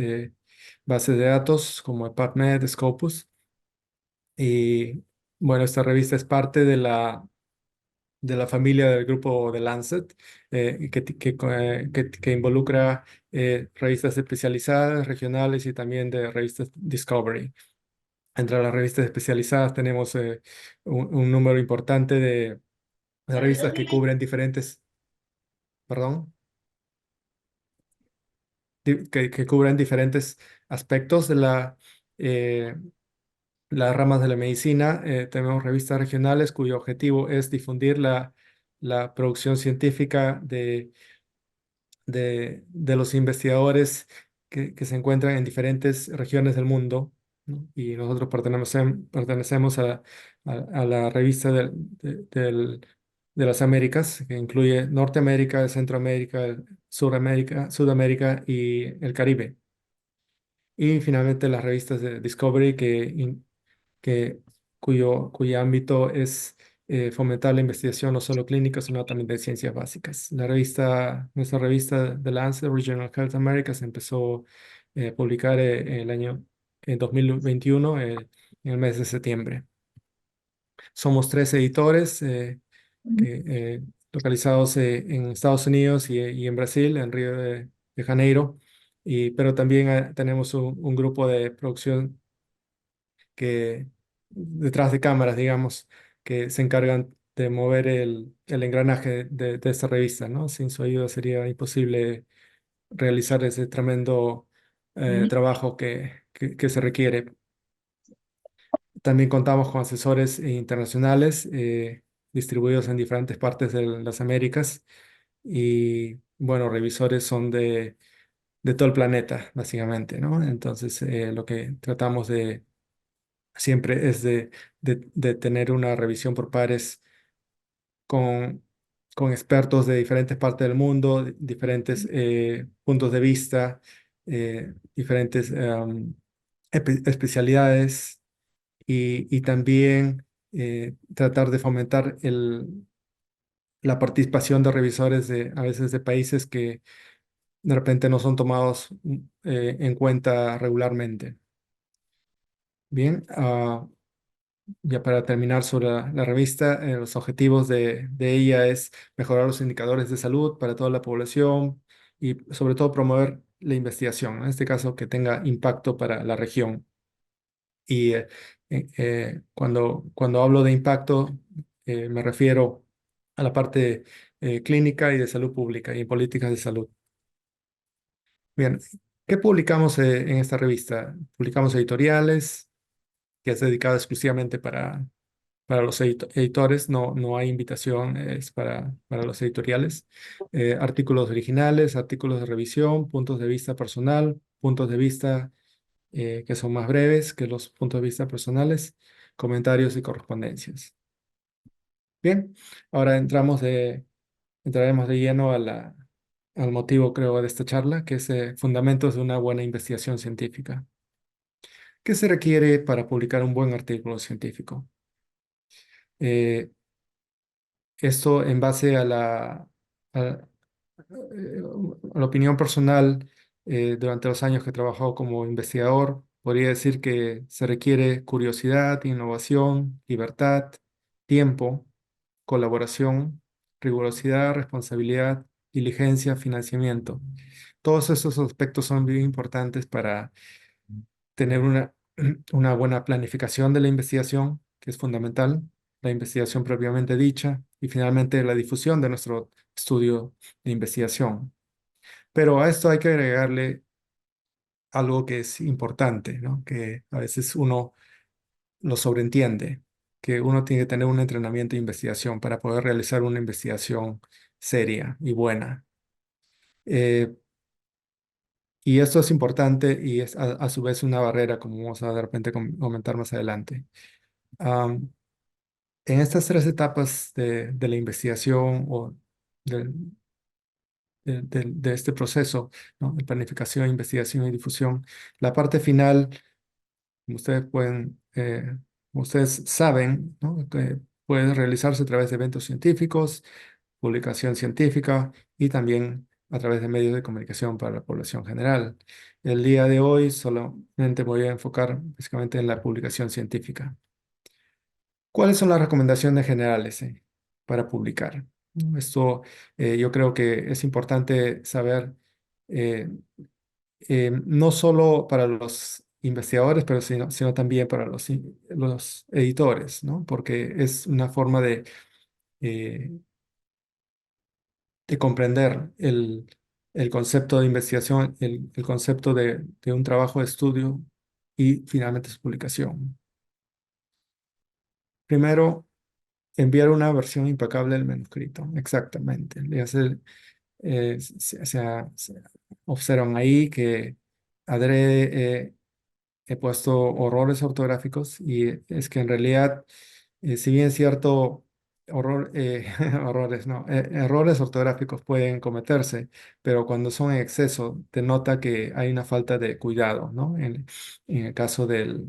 bases de datos como PubMed, Scopus. Y bueno, esta revista es parte de la familia del grupo de Lancet, que involucra revistas especializadas, regionales y también de revistas Discovery. Entre las revistas especializadas tenemos un número importante de revistas que cubren diferentes, perdón, que cubren diferentes aspectos de eh, las ramas de la medicina. Tenemos revistas regionales cuyo objetivo es difundir la producción científica de los investigadores que se encuentran en diferentes regiones del mundo, ¿no? Y nosotros pertenecemos a la revista de las Américas, que incluye Norteamérica, Centroamérica, Sudamérica y el Caribe. Y finalmente las revistas de Discovery que, cuyo ámbito es fomentar la investigación no solo clínica, sino también de ciencias básicas. Nuestra revista The Lancet Regional Health Americas empezó a publicar el año 2021, en el mes de septiembre. Somos 3 editores localizados en Estados Unidos y en Brasil, en Río de Janeiro, pero también tenemos un grupo de producción que detrás de cámaras, digamos, que se encargan de mover el engranaje de esta revista, ¿no? Sin su ayuda sería imposible realizar ese tremendo trabajo que se requiere. También contamos con asesores internacionales distribuidos en diferentes partes de las Américas y, bueno, revisores son de todo el planeta, básicamente, ¿no? Entonces, lo que tratamos de siempre es de tener una revisión por pares con, con expertos de diferentes partes del mundo, diferentes puntos de vista, diferentes especialidades y también tratar de fomentar la participación de revisores a veces de países que de repente no son tomados en cuenta regularmente. Bien, ya para terminar sobre la revista, los objetivos de ella es mejorar los indicadores de salud para toda la población y sobre todo promover la investigación, ¿no? En este caso que tenga impacto para la región. Y cuando hablo de impacto, me refiero a la parte clínica y de salud pública y políticas de salud. Bien, ¿qué publicamos en esta revista? Publicamos editoriales, que es dedicado exclusivamente para los editores, no hay invitación, es para los editoriales. Artículos originales, artículos de revisión, puntos de vista personal, puntos de vista que son más breves que los puntos de vista personales, comentarios y correspondencias. Bien, ahora entraremos de lleno al motivo, creo, de esta charla, que es fundamentos de una buena investigación científica. ¿Qué se requiere para publicar un buen artículo científico? esto en base a la opinión personal, durante los años que he trabajado como investigador, podría decir que se requiere curiosidad, innovación, libertad, tiempo, colaboración, rigurosidad, responsabilidad, diligencia, financiamiento. Todos esos aspectos son bien importantes para tener una buena planificación de la investigación, que es fundamental, la investigación propiamente dicha, y finalmente la difusión de nuestro estudio de investigación. Pero a esto hay que agregarle algo que es importante, ¿no? Que a veces uno lo sobreentiende, que uno tiene que tener un entrenamiento de investigación para poder realizar una investigación seria y buena. Eh, y esto es importante y es a su vez una barrera, como vamos a de repente comentar más adelante. Am, en estas tres etapas de la investigación o del- de este proceso, ¿no? De planificación, investigación y difusión, la parte final, como como ustedes saben, ¿no? Que puede realizarse a través de eventos científicos, publicación científica y también a través de medios de comunicación para la población general. El día de hoy solamente me voy a enfocar básicamente en la publicación científica. ¿Cuáles son las recomendaciones generales, para publicar? Esto, yo creo que es importante saber, eh, no solo para los investigadores, pero sino también para los editores, ¿no? Porque es una forma eh, de comprender el concepto de investigación, el concepto de un trabajo de estudio y finalmente su publicación. Primero, enviar una versión impecable del manuscrito, exactamente. Se observan ahí que adrede he puesto errores ortográficos y es que en realidad, si bien es cierto, errores ortográficos pueden cometerse, pero cuando son en exceso, te nota que hay una falta de cuidado, ¿no? En el caso de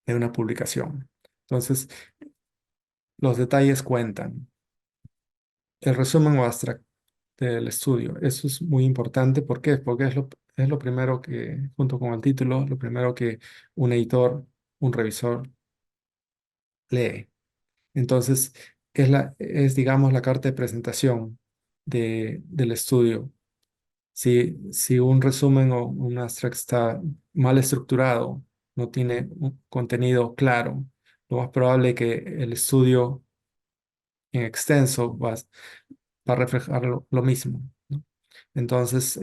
una publicación. Entonces, los detalles cuentan. El resumen o abstract del estudio. Eso es muy importante. ¿Por qué? Porque es lo primero que, junto con el título, lo primero que un editor, un revisor lee. Entonces, digamos, la carta de presentación del estudio. Si un resumen o un abstract está mal estructurado, no tiene un contenido claro, lo más probable es que el estudio en extenso va a reflejar lo mismo, ¿no? Entonces,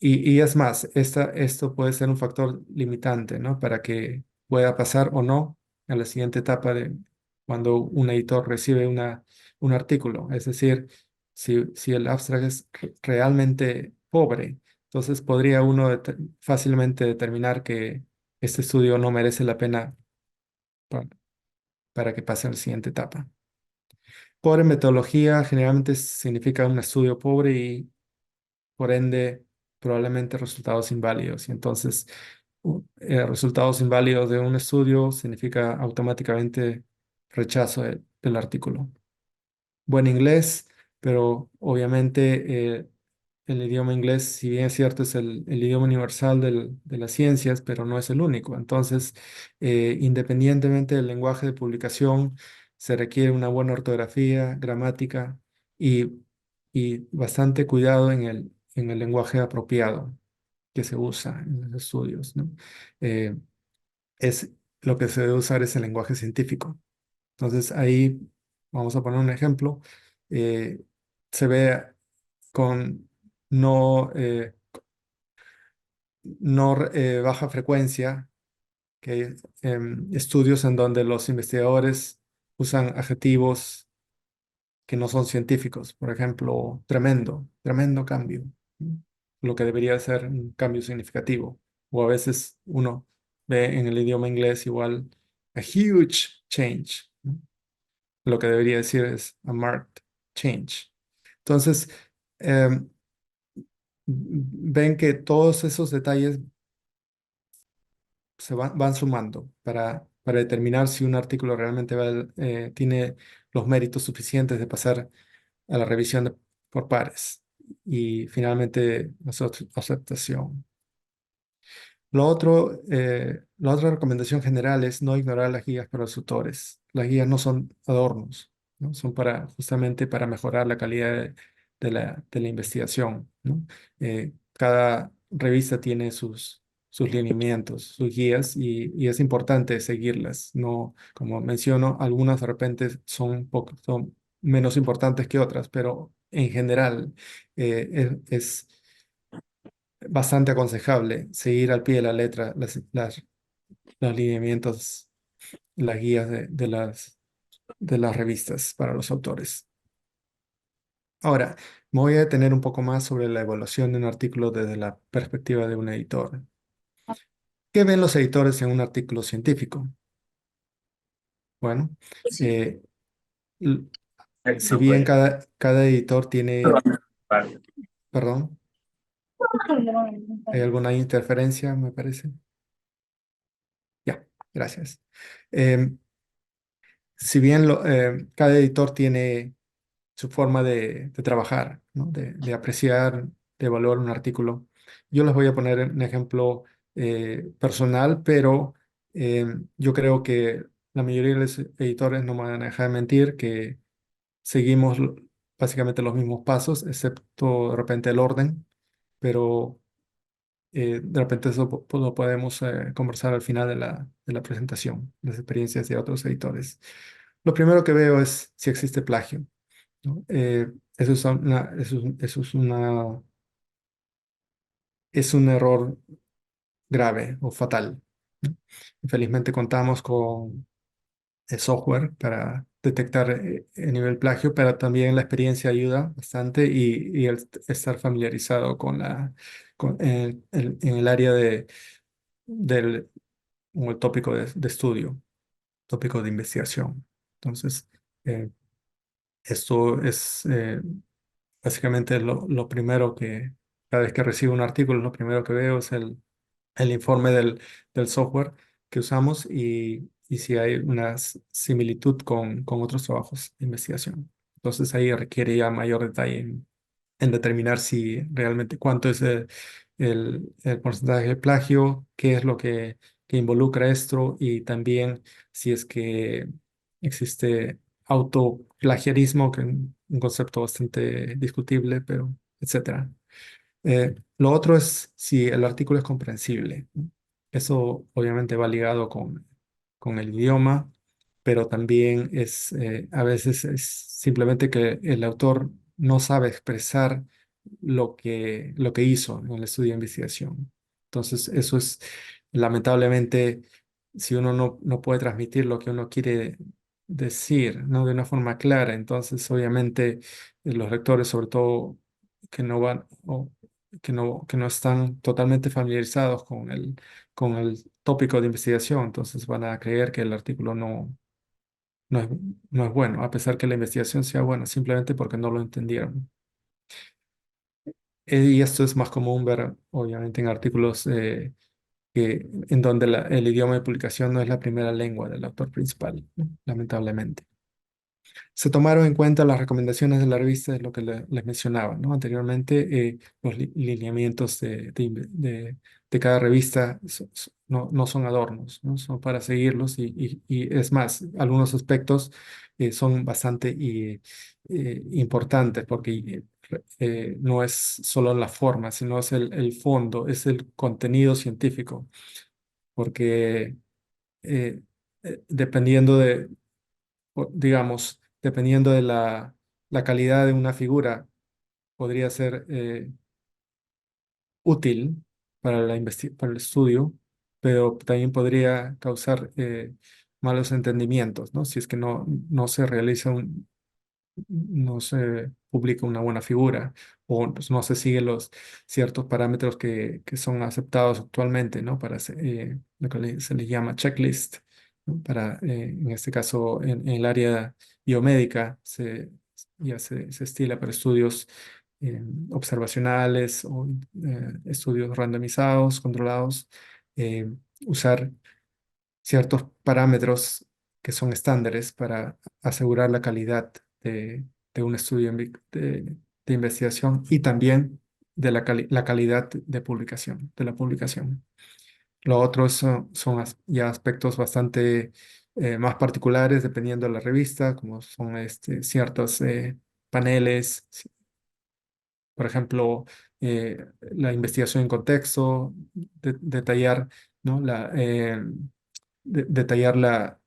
y es más, esto puede ser un factor limitante, ¿no? Para que pueda pasar o no a la siguiente etapa de cuando un editor recibe un artículo. Es decir, si el abstract es realmente pobre, entonces podría uno fácilmente determinar que este estudio no merece la pena pa- para que pase a la siguiente etapa. Pobre metodología generalmente significa un estudio pobre y por ende probablemente resultados inválidos. Y entonces, resultados inválidos de un estudio significa automáticamente rechazo del artículo. Buen inglés, pero obviamente, el idioma inglés, si bien es cierto, es el idioma universal de las ciencias, pero no es el único. Entonces, independientemente del lenguaje de publicación, se requiere una buena ortografía, gramática y, y bastante cuidado en el lenguaje apropiado que se usa en los estudios, ¿no? Eh, es, lo que se debe usar es el lenguaje científico. Entonces, ahí vamos a poner un ejemplo. eh, Se ve con no, baja frecuencia, que hay estudios en donde los investigadores usan adjetivos que no son científicos. Por ejemplo, tremendo, tremendo cambio, ¿no? Lo que debería ser un cambio significativo. O a veces uno ve en el idioma inglés igual a huge change, ¿no? Lo que debería decir es a marked change. Entonces, em, ven que todos esos detalles van sumando para para determinar si un artículo realmente tiene los méritos suficientes de pasar a la revisión por pares y finalmente la aceptación. La otra recomendación general es no ignorar las guías para los tutores. Las guías no son adornos, ¿no? Son justamente para mejorar la calidad de la investigación, ¿no? Cada revista tiene sus lineamientos, sus guías y es importante seguirlas. No, como menciono, algunas de repente son menos importantes que otras, pero en general es bastante aconsejable seguir al pie de la letra los lineamientos, las guías de las revistas para los autores. Ahora, me voy a detener un poco más sobre la evaluación de un artículo desde la perspectiva de un editor. ¿Qué ven los editores en un artículo científico? Bueno, eh, l- si bien cada editor tiene, perdón, hay alguna interferencia, me parece. Ya, gracias. Em, si bien cada editor tiene su forma de trabajar, ¿no? De apreciar, de evaluar un artículo, yo les voy a poner un ejemplo personal, pero yo creo que la mayoría de los editores no me van a dejar de mentir que seguimos básicamente los mismos pasos, excepto de repente el orden, pero de repente eso lo podemos conversar al final de la presentación, las experiencias de otros editores. Lo primero que veo es si existe plagio, ¿no? Es un error grave o fatal, ¿no? Infelizmente contamos con software para detectar el nivel plagio, pero también la experiencia ayuda bastante y el estar familiarizado en el área del o el tópico de estudio, tópico de investigación. Entonces, eh, esto es básicamente lo primero cada vez que recibo un artículo, lo primero que veo es el informe del software que usamos y si hay una similitud con otros trabajos de investigación. Entonces ahí requiere ya mayor detalle en determinar si realmente cuánto es el porcentaje de plagio, qué es lo que involucra esto y también si es que existe autoplagiarismo, que es un concepto bastante discutible, pero etcétera. Lo otro es si el artículo es comprensible, ¿no? Eso obviamente va ligado con el idioma, pero también a veces es simplemente que el autor no sabe expresar lo que hizo en el estudio de investigación. Entonces, eso es lamentablemente, si uno no puede transmitir lo que uno quiere decir, ¿no? De una forma clara, entonces obviamente los lectores, sobre todo que no van o que no están totalmente familiarizados con el tópico de investigación, entonces van a creer que el artículo no es, no es bueno, a pesar que la investigación sea buena, simplemente porque no lo entendieron. Y esto es más común ver, obviamente, en artículos en donde el idioma de publicación no es la primera lengua del autor principal, ¿no? Lamentablemente. Se tomaron en cuenta las recomendaciones de la revista, es lo que les mencionaba, ¿no? Anteriormente, los lineamientos de cada revista no son adornos, ¿no? Son para seguirlos y es más, algunos aspectos son bastante importantes porque no es solo la forma, sino es el fondo, es el contenido científico, porque eh, dependiendo digamos, dependiendo de la calidad de una figura, podría ser útil para el estudio, pero también podría causar malos entendimientos, ¿no? Si es que no se publica una buena figura o no se siguen los ciertos parámetros que son aceptados actualmente, ¿no? Para lo que se les llama checklist, ¿no? En este caso, en el área biomédica, ya se estila para estudios observacionales o estudios randomizados, controlados, usar ciertos parámetros que son estándares para asegurar la calidad de un estudio de investigación y también de la calidad de publicación, de la publicación. Lo otro son ya aspectos bastante más particulares dependiendo de la revista, como son ciertos paneles, por ejemplo, la investigación en contexto, detallar, ¿no? Detallar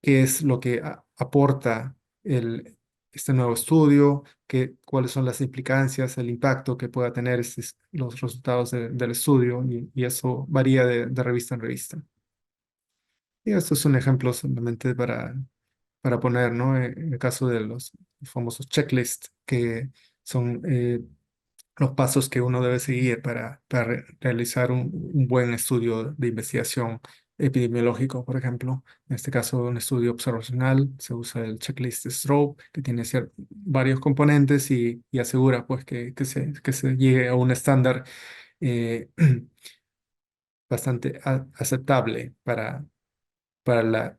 qué es lo que aporta este nuevo estudio, cuáles son las implicancias, el impacto que pueda tener los resultados del estudio, y eso varía de revista en revista. Y esto es un ejemplo solamente para poner, ¿no? En el caso de los famosos checklists, que son los pasos que uno debe seguir para realizar un buen estudio de investigación epidemiológico, por ejemplo. En este caso, un estudio observacional, se usa el checklist Stroop, que tiene varios componentes y asegura pues, que se llegue a un estándar eh, bastante aceptable para la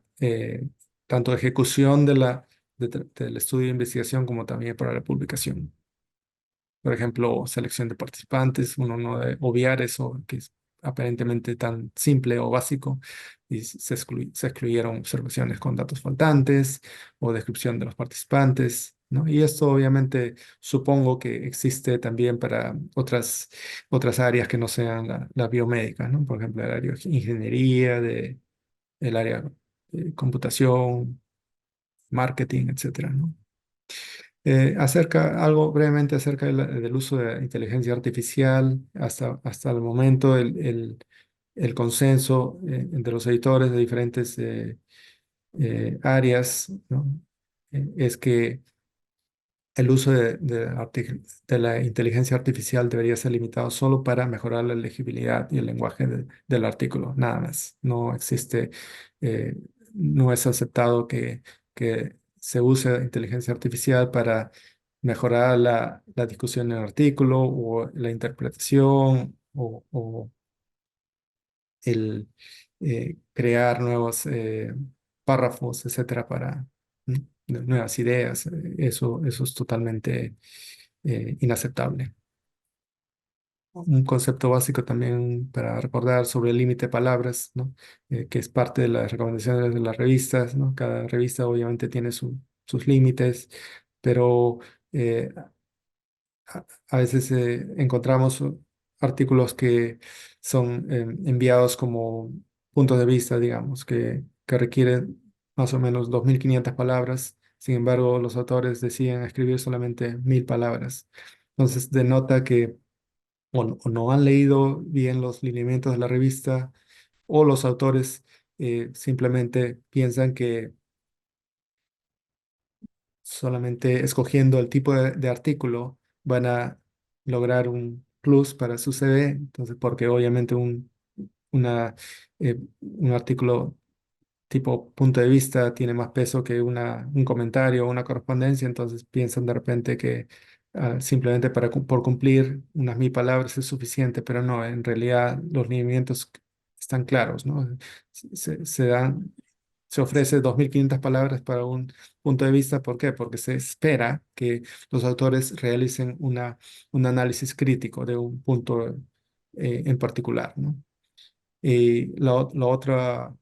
tanto ejecución del estudio de investigación como también para la publicación. Por ejemplo, selección de participantes, uno no debe obviar eso que es aparentemente tan simple o básico, y se excluyeron observaciones con datos faltantes o descripción de los participantes, ¿no? Y esto obviamente supongo que existe también para otras áreas que no sean la biomédica, ¿no? Por ejemplo, el área de ingeniería, el área de computación, marketing, etcétera, ¿no? Algo brevemente acerca del uso de inteligencia artificial. Hasta el momento, el consenso entre los editores de diferentes áreas, ¿no? Es que el uso de la inteligencia artificial debería ser limitado solo para mejorar la legibilidad y el lenguaje del artículo, nada más. No existe, eh, no es aceptado que se use inteligencia artificial para mejorar la discusión en el artículo o la interpretación o el crear nuevos párrafos, etcétera, para nuevas ideas. Eso es totalmente inaceptable. Un concepto básico también para recordar sobre el límite de palabras, ¿no? Que es parte de las recomendaciones de las revistas, ¿no? Cada revista obviamente tiene sus límites, pero eh, a veces encontramos artículos que son enviados como puntos de vista, digamos, que requieren más o menos 2.500 palabras. Sin embargo, los autores deciden escribir solamente 1.000 palabras. Entonces, denota que o no han leído bien los lineamientos de la revista, o los autores simplemente piensan que solamente escogiendo el tipo de artículo van a lograr un plus para su CV. Entonces, porque obviamente un artículo tipo punto de vista tiene más peso que un comentario o una correspondencia, entonces piensan de repente que simplemente por cumplir unas 1.000 palabras es suficiente, pero no, en realidad los lineamientos están claros, ¿no? Se dan se ofrece 2.500 palabras para un punto de vista. ¿Por qué? Porque se espera que los autores realicen un análisis crítico de un punto en particular, ¿no? Y la otra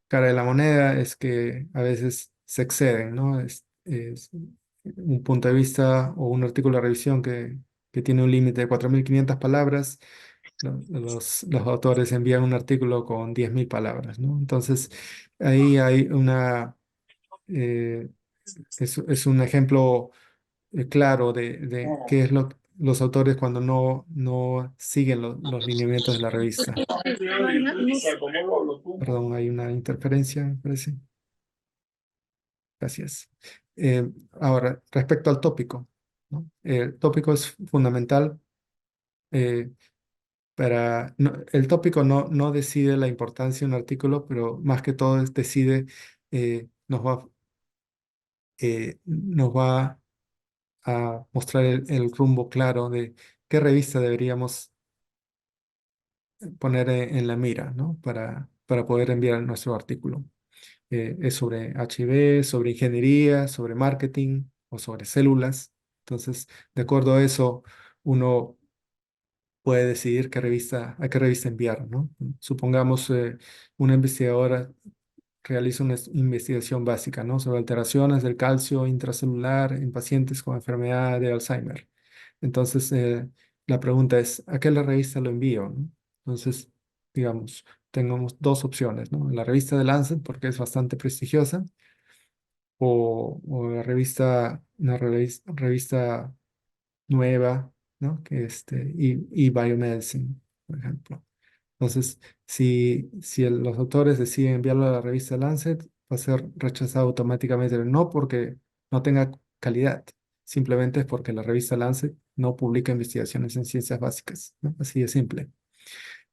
cara de la moneda es que a veces se exceden, ¿no? Es un punto de vista o un artículo de revisión que tiene un límite de 4.500 palabras. Los autores envían un artículo con 10.000 palabras, ¿no? Entonces, ahí hay eh, es un ejemplo claro de qué es los autores cuando no siguen los lineamientos de la revista. Perdón, hay una interferencia, me parece. Gracias. Ahora, respecto al tópico, ¿no? El tópico es fundamental. eh, el tópico no decide la importancia de un artículo, pero más que todo decide, nos va a mostrar el rumbo claro de qué revista deberíamos poner en la mira, ¿no? Para para poder enviar nuestro artículo. Es sobre HIV, sobre ingeniería, sobre marketing o sobre células. Entonces, de acuerdo a eso, uno puede decidir a qué revista enviar, ¿no? Supongamos una investigadora realiza una investigación básica, ¿no? Sobre alteraciones del calcio intracelular en pacientes con enfermedad de Alzheimer. Entonces, la pregunta es, ¿a qué la revista lo envío, ¿no? Entonces, digamos, tengamos dos opciones, ¿no? La revista de Lancet, porque es bastante prestigiosa, o la revista nueva, ¿no? Y Biomedicine, por ejemplo. Entonces, si los autores deciden enviarlo a la revista Lancet, va a ser rechazado automáticamente. No porque no tenga calidad, simplemente es porque la revista Lancet no publica investigaciones en ciencias básicas, ¿no? Así de simple.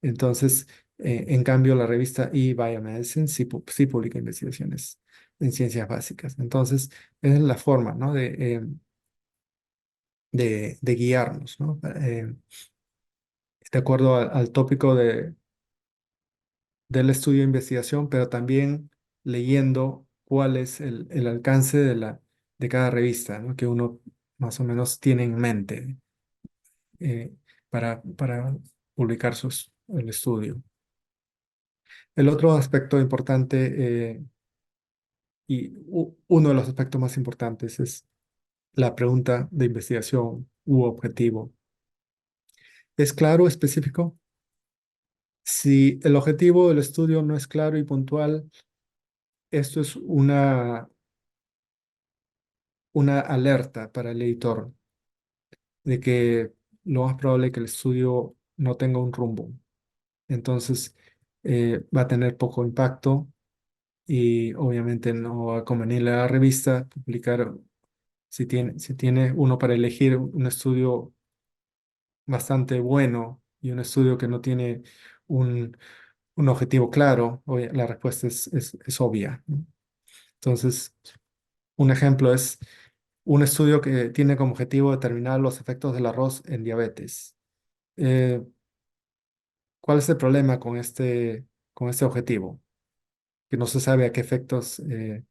Entonces, en cambio, la revista eBiomedicine sí publica investigaciones en ciencias básicas. Entonces, esa es la forma, ¿no? de guiarnos, ¿no? De acuerdo al tópico del estudio de investigación, pero también leyendo cuál es el alcance de cada revista, ¿no? Que uno más o menos tiene en mente eh, para publicar el estudio. El otro aspecto importante uno de los aspectos más importantes es la pregunta de investigación u objetivo. ¿Es claro, específico? Si el objetivo del estudio no es claro y puntual, esto es una alerta para el editor de que lo más probable es que el estudio no tenga un rumbo. Entonces, va a tener poco impacto y obviamente no va a convenirle a la revista publicar, si tiene uno para elegir un estudio bastante bueno y un estudio que no tiene un objetivo claro, la respuesta es obvia, ¿no? Entonces, un ejemplo es un estudio que tiene como objetivo determinar los efectos del arroz en diabetes. Eh, ¿Cuál es el problema con este objetivo? Que no se sabe a qué efectos el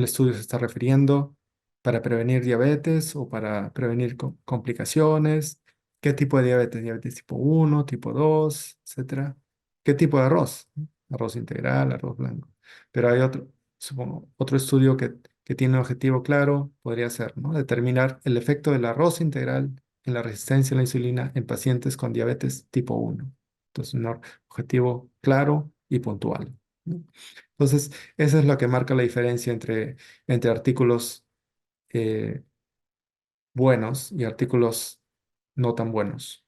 estudio se está refiriendo para prevenir diabetes o para prevenir complicaciones. ¿Qué tipo de diabetes? Diabetes tipo 1, tipo 2, etcétera. ¿Qué tipo de arroz? Arroz integral, arroz blanco. Pero hay supongo, otro estudio que tiene un objetivo claro, podría ser, ¿no? Determinar el efecto del arroz integral en la resistencia a la insulina en pacientes con diabetes tipo 1. Entonces, un objetivo claro y puntual, ¿no? Entonces, eso es lo que marca la diferencia entre artículos eh, buenos y artículos no tan buenos.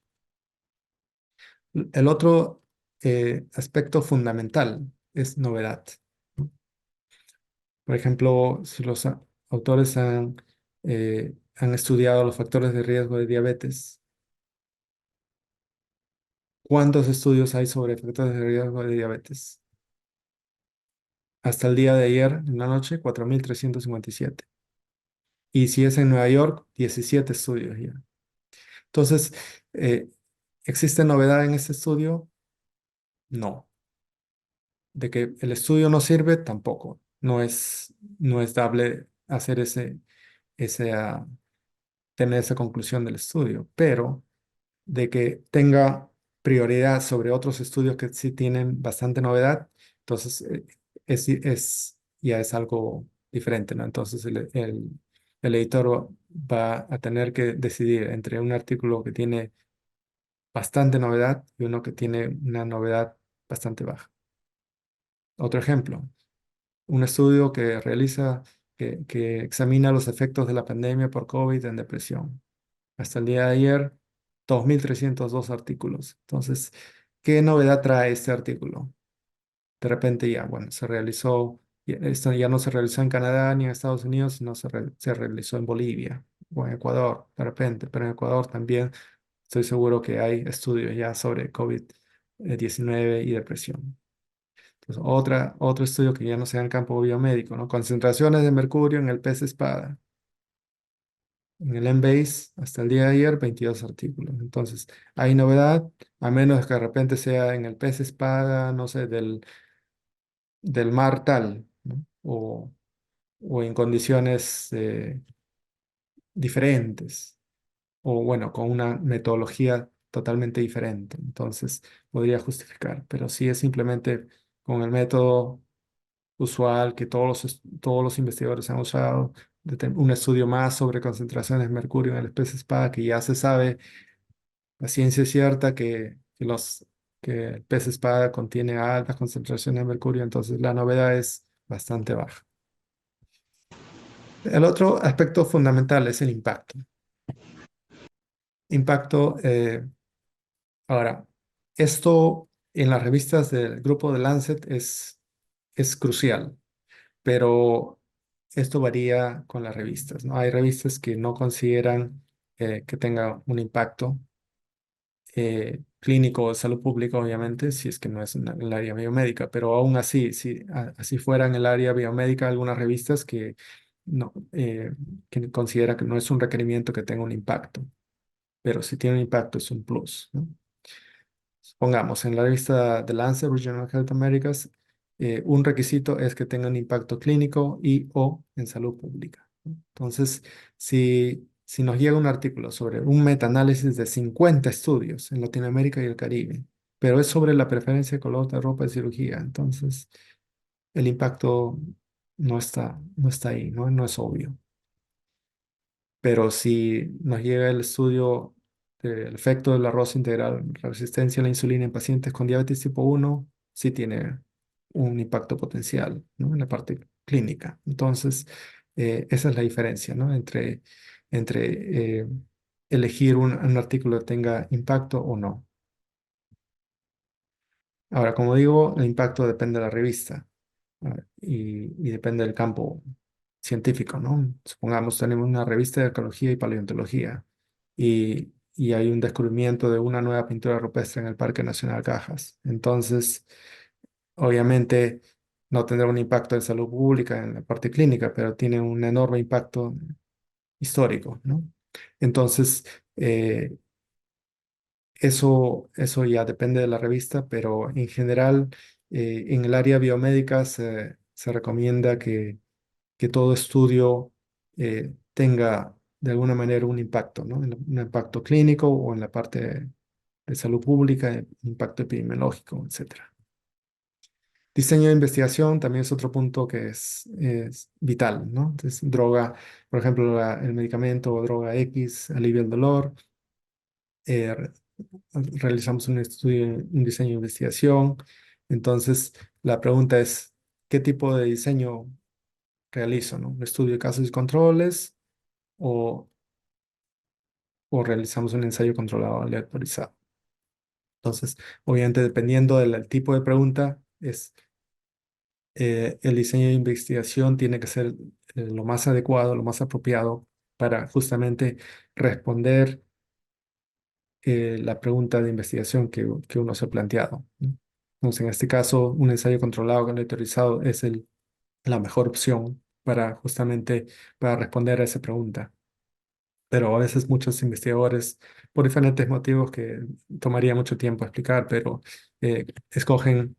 El otro aspecto fundamental es novedad, ¿no? Por ejemplo, si los autores han estudiado los factores de riesgo de diabetes, ¿cuántos estudios hay sobre factores de riesgo de diabetes? Hasta el día de ayer, en la noche, 4.357. Y si es en Nueva York, 17 estudios ya. Entonces, eh, ¿existe novedad en este estudio? No. De que el estudio no sirve, tampoco. No es dable hacer ese, ah, tener esa conclusión del estudio, pero de que tenga prioridad sobre otros estudios que sí tienen bastante novedad, entonces ya es algo diferente, ¿no? Entonces el editor va a tener que decidir entre un artículo que tiene bastante novedad y uno que tiene una novedad bastante baja. Otro ejemplo, un estudio que examina los efectos de la pandemia por COVID en depresión. Hasta el día de ayer, 2.302 artículos. Entonces, ¿qué novedad trae este artículo? De repente ya, bueno, esto ya no se realizó en Canadá ni en Estados Unidos, sino se realizó en Bolivia o en Ecuador, de repente, pero en Ecuador también estoy seguro que hay estudios ya sobre COVID-19 y depresión. Entonces, otro estudio que ya no sea en campo biomédico, ¿no? Concentraciones de mercurio en el pez espada. En el Embase, hasta el día de ayer, 22 artículos. Entonces, hay novedad, a menos que de repente sea en el pez espada, no sé, del mar tal, ¿no? O en condiciones diferentes, o bueno, con una metodología totalmente diferente. Entonces, podría justificar, pero si es simplemente con el método usual que todos los investigadores han usado, un estudio más sobre concentraciones de mercurio en el pez espada, que ya se sabe, la ciencia es cierta que el pez espada contiene altas concentraciones de mercurio, entonces la novedad es bastante baja. El otro aspecto fundamental es el impacto. Impacto, ahora, esto en las revistas del grupo de Lancet es crucial, pero esto varía con las revistas, ¿no? Hay revistas que no consideran que tenga un impacto clínico o de salud pública, obviamente, si es que no es en el área biomédica, pero aún así, si así fuera en el área biomédica, algunas revistas no, que considera que no es un requerimiento que tenga un impacto, pero si tiene un impacto es un plus, ¿no? Supongamos, en la revista The Lancet Regional Health Americas, un requisito es que tenga un impacto clínico y o en salud pública, ¿no? Entonces, si nos llega un artículo sobre un metaanálisis de 50 estudios en Latinoamérica y el Caribe, pero es sobre la preferencia de color de ropa de cirugía, entonces el impacto no está ahí, ¿no? No es obvio. Pero si nos llega el estudio del efecto del arroz integral, resistencia a la insulina en pacientes con diabetes tipo 1, sí tiene un impacto potencial, ¿no? En la parte clínica. Entonces, esa es la diferencia, ¿no? Entre elegir un artículo que tenga impacto o no. Ahora, como digo, el impacto depende de la revista, y depende del campo científico, ¿no? Supongamos tenemos una revista de arqueología y paleontología y hay un descubrimiento de una nueva pintura rupestre en el Parque Nacional Cajas. Entonces, obviamente no tendrá un impacto en salud pública en la parte clínica, pero tiene un enorme impacto histórico, ¿no? Entonces, eso ya depende de la revista, pero en general, en el área biomédica se recomienda que todo estudio tenga de alguna manera un impacto, ¿no? Un impacto clínico o en la parte de salud pública, impacto epidemiológico, etcétera. Diseño de investigación también es otro punto que es vital, ¿no? Entonces, droga, por ejemplo, el medicamento o droga X alivia el dolor. eh, Realizamos un estudio, un diseño de investigación. Entonces, la pregunta es, ¿qué tipo de diseño realizo, ¿no? ¿Un estudio de casos y controles o, o realizamos un ensayo controlado aleatorizado? Entonces, obviamente, dependiendo del tipo de pregunta, el diseño de investigación tiene que ser lo más adecuado, lo más apropiado para justamente responder la pregunta de investigación que uno se ha planteado, ¿no? Entonces, en este caso, un ensayo controlado aleatorizado es la mejor opción para justamente para responder a esa pregunta. Pero a veces muchos investigadores, por diferentes motivos que tomaría mucho tiempo explicar, pero escogen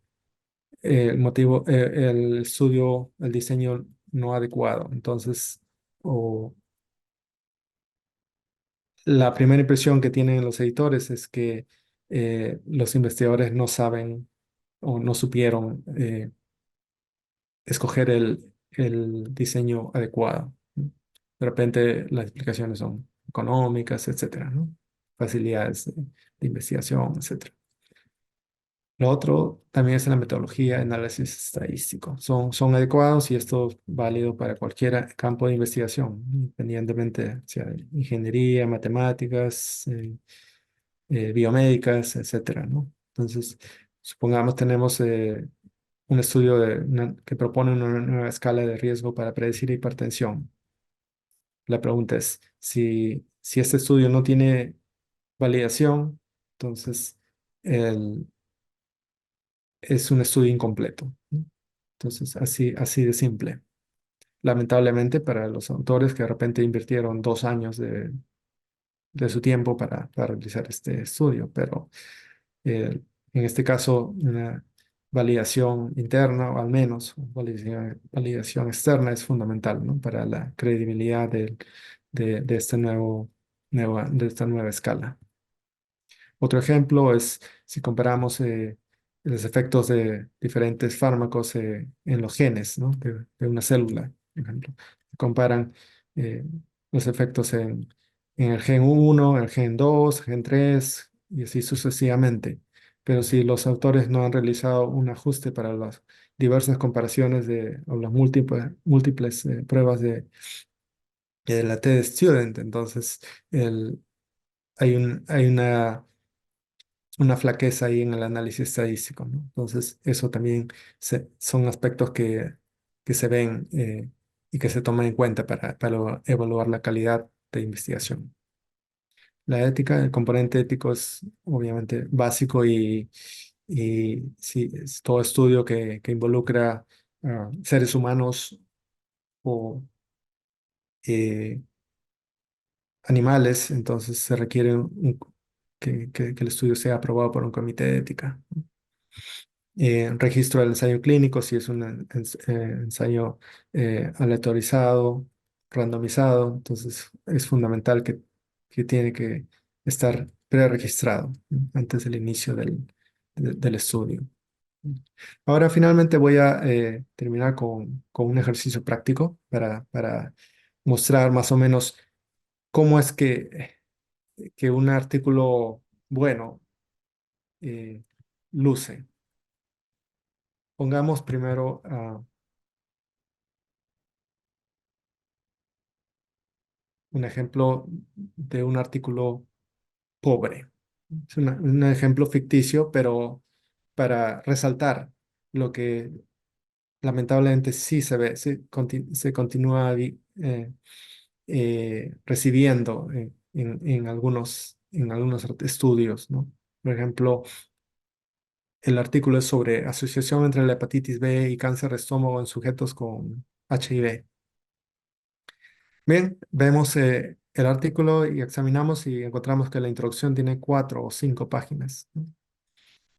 el estudio, el diseño no adecuado. Entonces, o la primera impresión que tienen los editores es que los investigadores no saben o no supieron escoger el diseño adecuado, ¿no? De repente las explicaciones son económicas, etcétera, ¿no? Facilidades de investigación, etcétera. Lo otro también es la metodología de análisis estadístico. Son adecuados y esto es válido para cualquier campo de investigación, independientemente sea de ingeniería, matemáticas, biomédicas, etcétera, ¿no? Entonces, supongamos tenemos un estudio que propone una nueva escala de riesgo para predecir hipertensión. La pregunta es, si este estudio no tiene validación, entonces es un estudio incompleto, ¿no? Entonces, así de simple. lamentablemente para los autores que de repente invirtieron 2 años de su tiempo para realizar este estudio, pero en este caso una validación interna o al menos validación externa es fundamental, ¿no? Para la credibilidad de este de esta nueva escala. Otro ejemplo es si comparamos los efectos de diferentes fármacos en los genes, ¿no? De una célula, por ejemplo. Comparan eh, los efectos en el gen 1, el gen 2, gen 3 y así sucesivamente. Pero si los autores no han realizado un ajuste para las diversas comparaciones o las múltiples pruebas de la TED-Student, entonces hay una flaqueza ahí en el análisis estadístico, ¿no? Entonces, eso también son aspectos que se ven y que se toman en cuenta para evaluar la calidad de investigación. La ética, el componente ético es obviamente básico y sí, es todo estudio que involucra seres humanos o eh, animales, entonces se requiere que el estudio sea aprobado por un comité de ética. Registro del ensayo clínico, si es un ensayo aleatorizado, randomizado, entonces es fundamental que tiene que estar preregistrado, ¿no? Antes del inicio del estudio. Ahora finalmente voy a terminar con un ejercicio práctico para mostrar más o menos cómo es que un artículo bueno eh, luce. Pongamos primero un ejemplo de un artículo pobre. Es un ejemplo ficticio, pero para resaltar lo que lamentablemente sí se ve, se continúa recibiendo en algunos estudios, ¿no? Por ejemplo, el artículo es sobre asociación entre la hepatitis B y cáncer de estómago en sujetos con HIV. Bien, vemos el artículo y examinamos y encontramos que la introducción tiene 4 o 5 páginas, ¿no?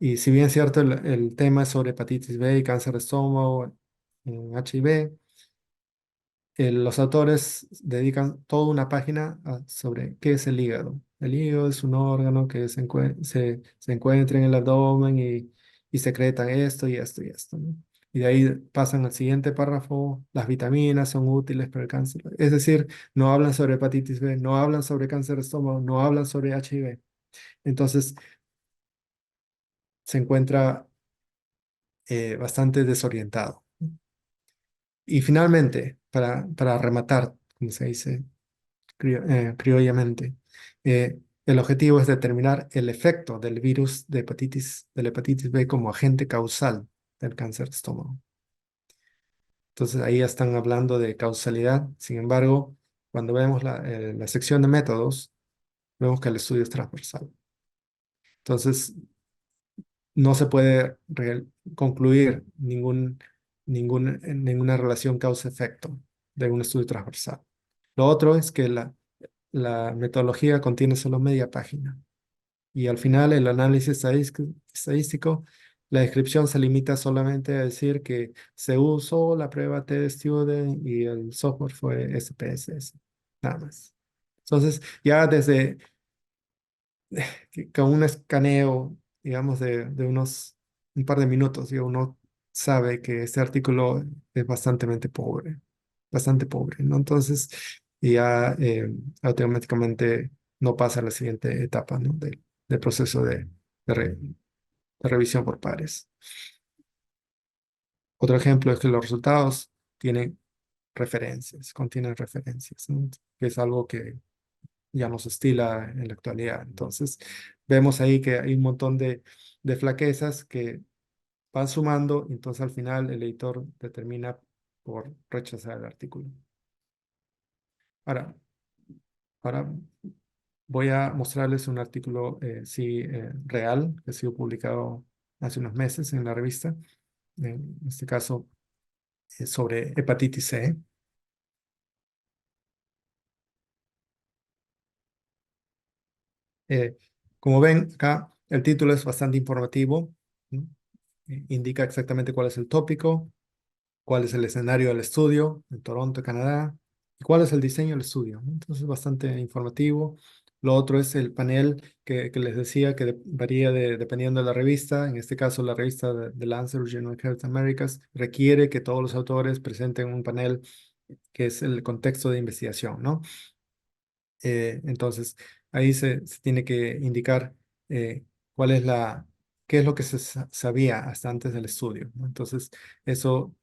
Y si bien es cierto, el tema es sobre hepatitis B y cáncer de estómago en HIV, los autores dedican toda una página sobre qué es el hígado. El hígado es un órgano que se encuentra en el abdomen y secreta esto y esto y esto, ¿no? Y de ahí pasan al siguiente párrafo, las vitaminas son útiles para el cáncer. Es decir, no hablan sobre hepatitis B, no hablan sobre cáncer de estómago, no hablan sobre HIV. Entonces, se encuentra bastante desorientado. Y finalmente, para rematar, como se dice criollamente. El objetivo es determinar el efecto del virus de la hepatitis B como agente causal del cáncer de estómago. Entonces ahí ya están hablando de causalidad. Sin embargo, cuando vemos la sección de métodos, vemos que el estudio es transversal. Entonces, no se puede concluir ninguna relación causa-efecto de un estudio transversal. Lo otro es que la metodología contiene solo media página y al final el análisis estadístico, la descripción se limita solamente a decir que se usó la prueba TED-Student y el software fue SPSS, nada más. Entonces, ya desde con un escaneo, digamos, de un par de minutos, ya uno sabe que este artículo es bastante pobre, ¿no? Entonces, ya automáticamente no pasa a la siguiente etapa, ¿no? Del proceso de revisión por pares. Otro ejemplo es que los resultados contienen referencias, ¿no? Que es algo que ya nos estila en la actualidad. Entonces, vemos ahí que hay un montón de flaquezas que van sumando, y entonces al final el editor determina por rechazar el artículo. Ahora, ahora voy a mostrarles un artículo, real, que ha sido publicado hace unos meses en la revista, en este caso sobre hepatitis C. Eh, Como ven acá, el título es bastante informativo, ¿no? Indica exactamente cuál es el tópico, cuál es el escenario del estudio en Toronto, Canadá, y cuál es el diseño del estudio, ¿no? Entonces, bastante informativo. Lo otro es el panel que les decía que varía dependiendo de la revista. En este caso, la revista de Lancet Journal of Health Americas requiere que todos los autores presenten un panel que es el contexto de investigación, ¿no? Entonces, ahí se tiene que indicar eh, cuál es qué es lo que se sabía hasta antes del estudio, ¿no? Entonces, eso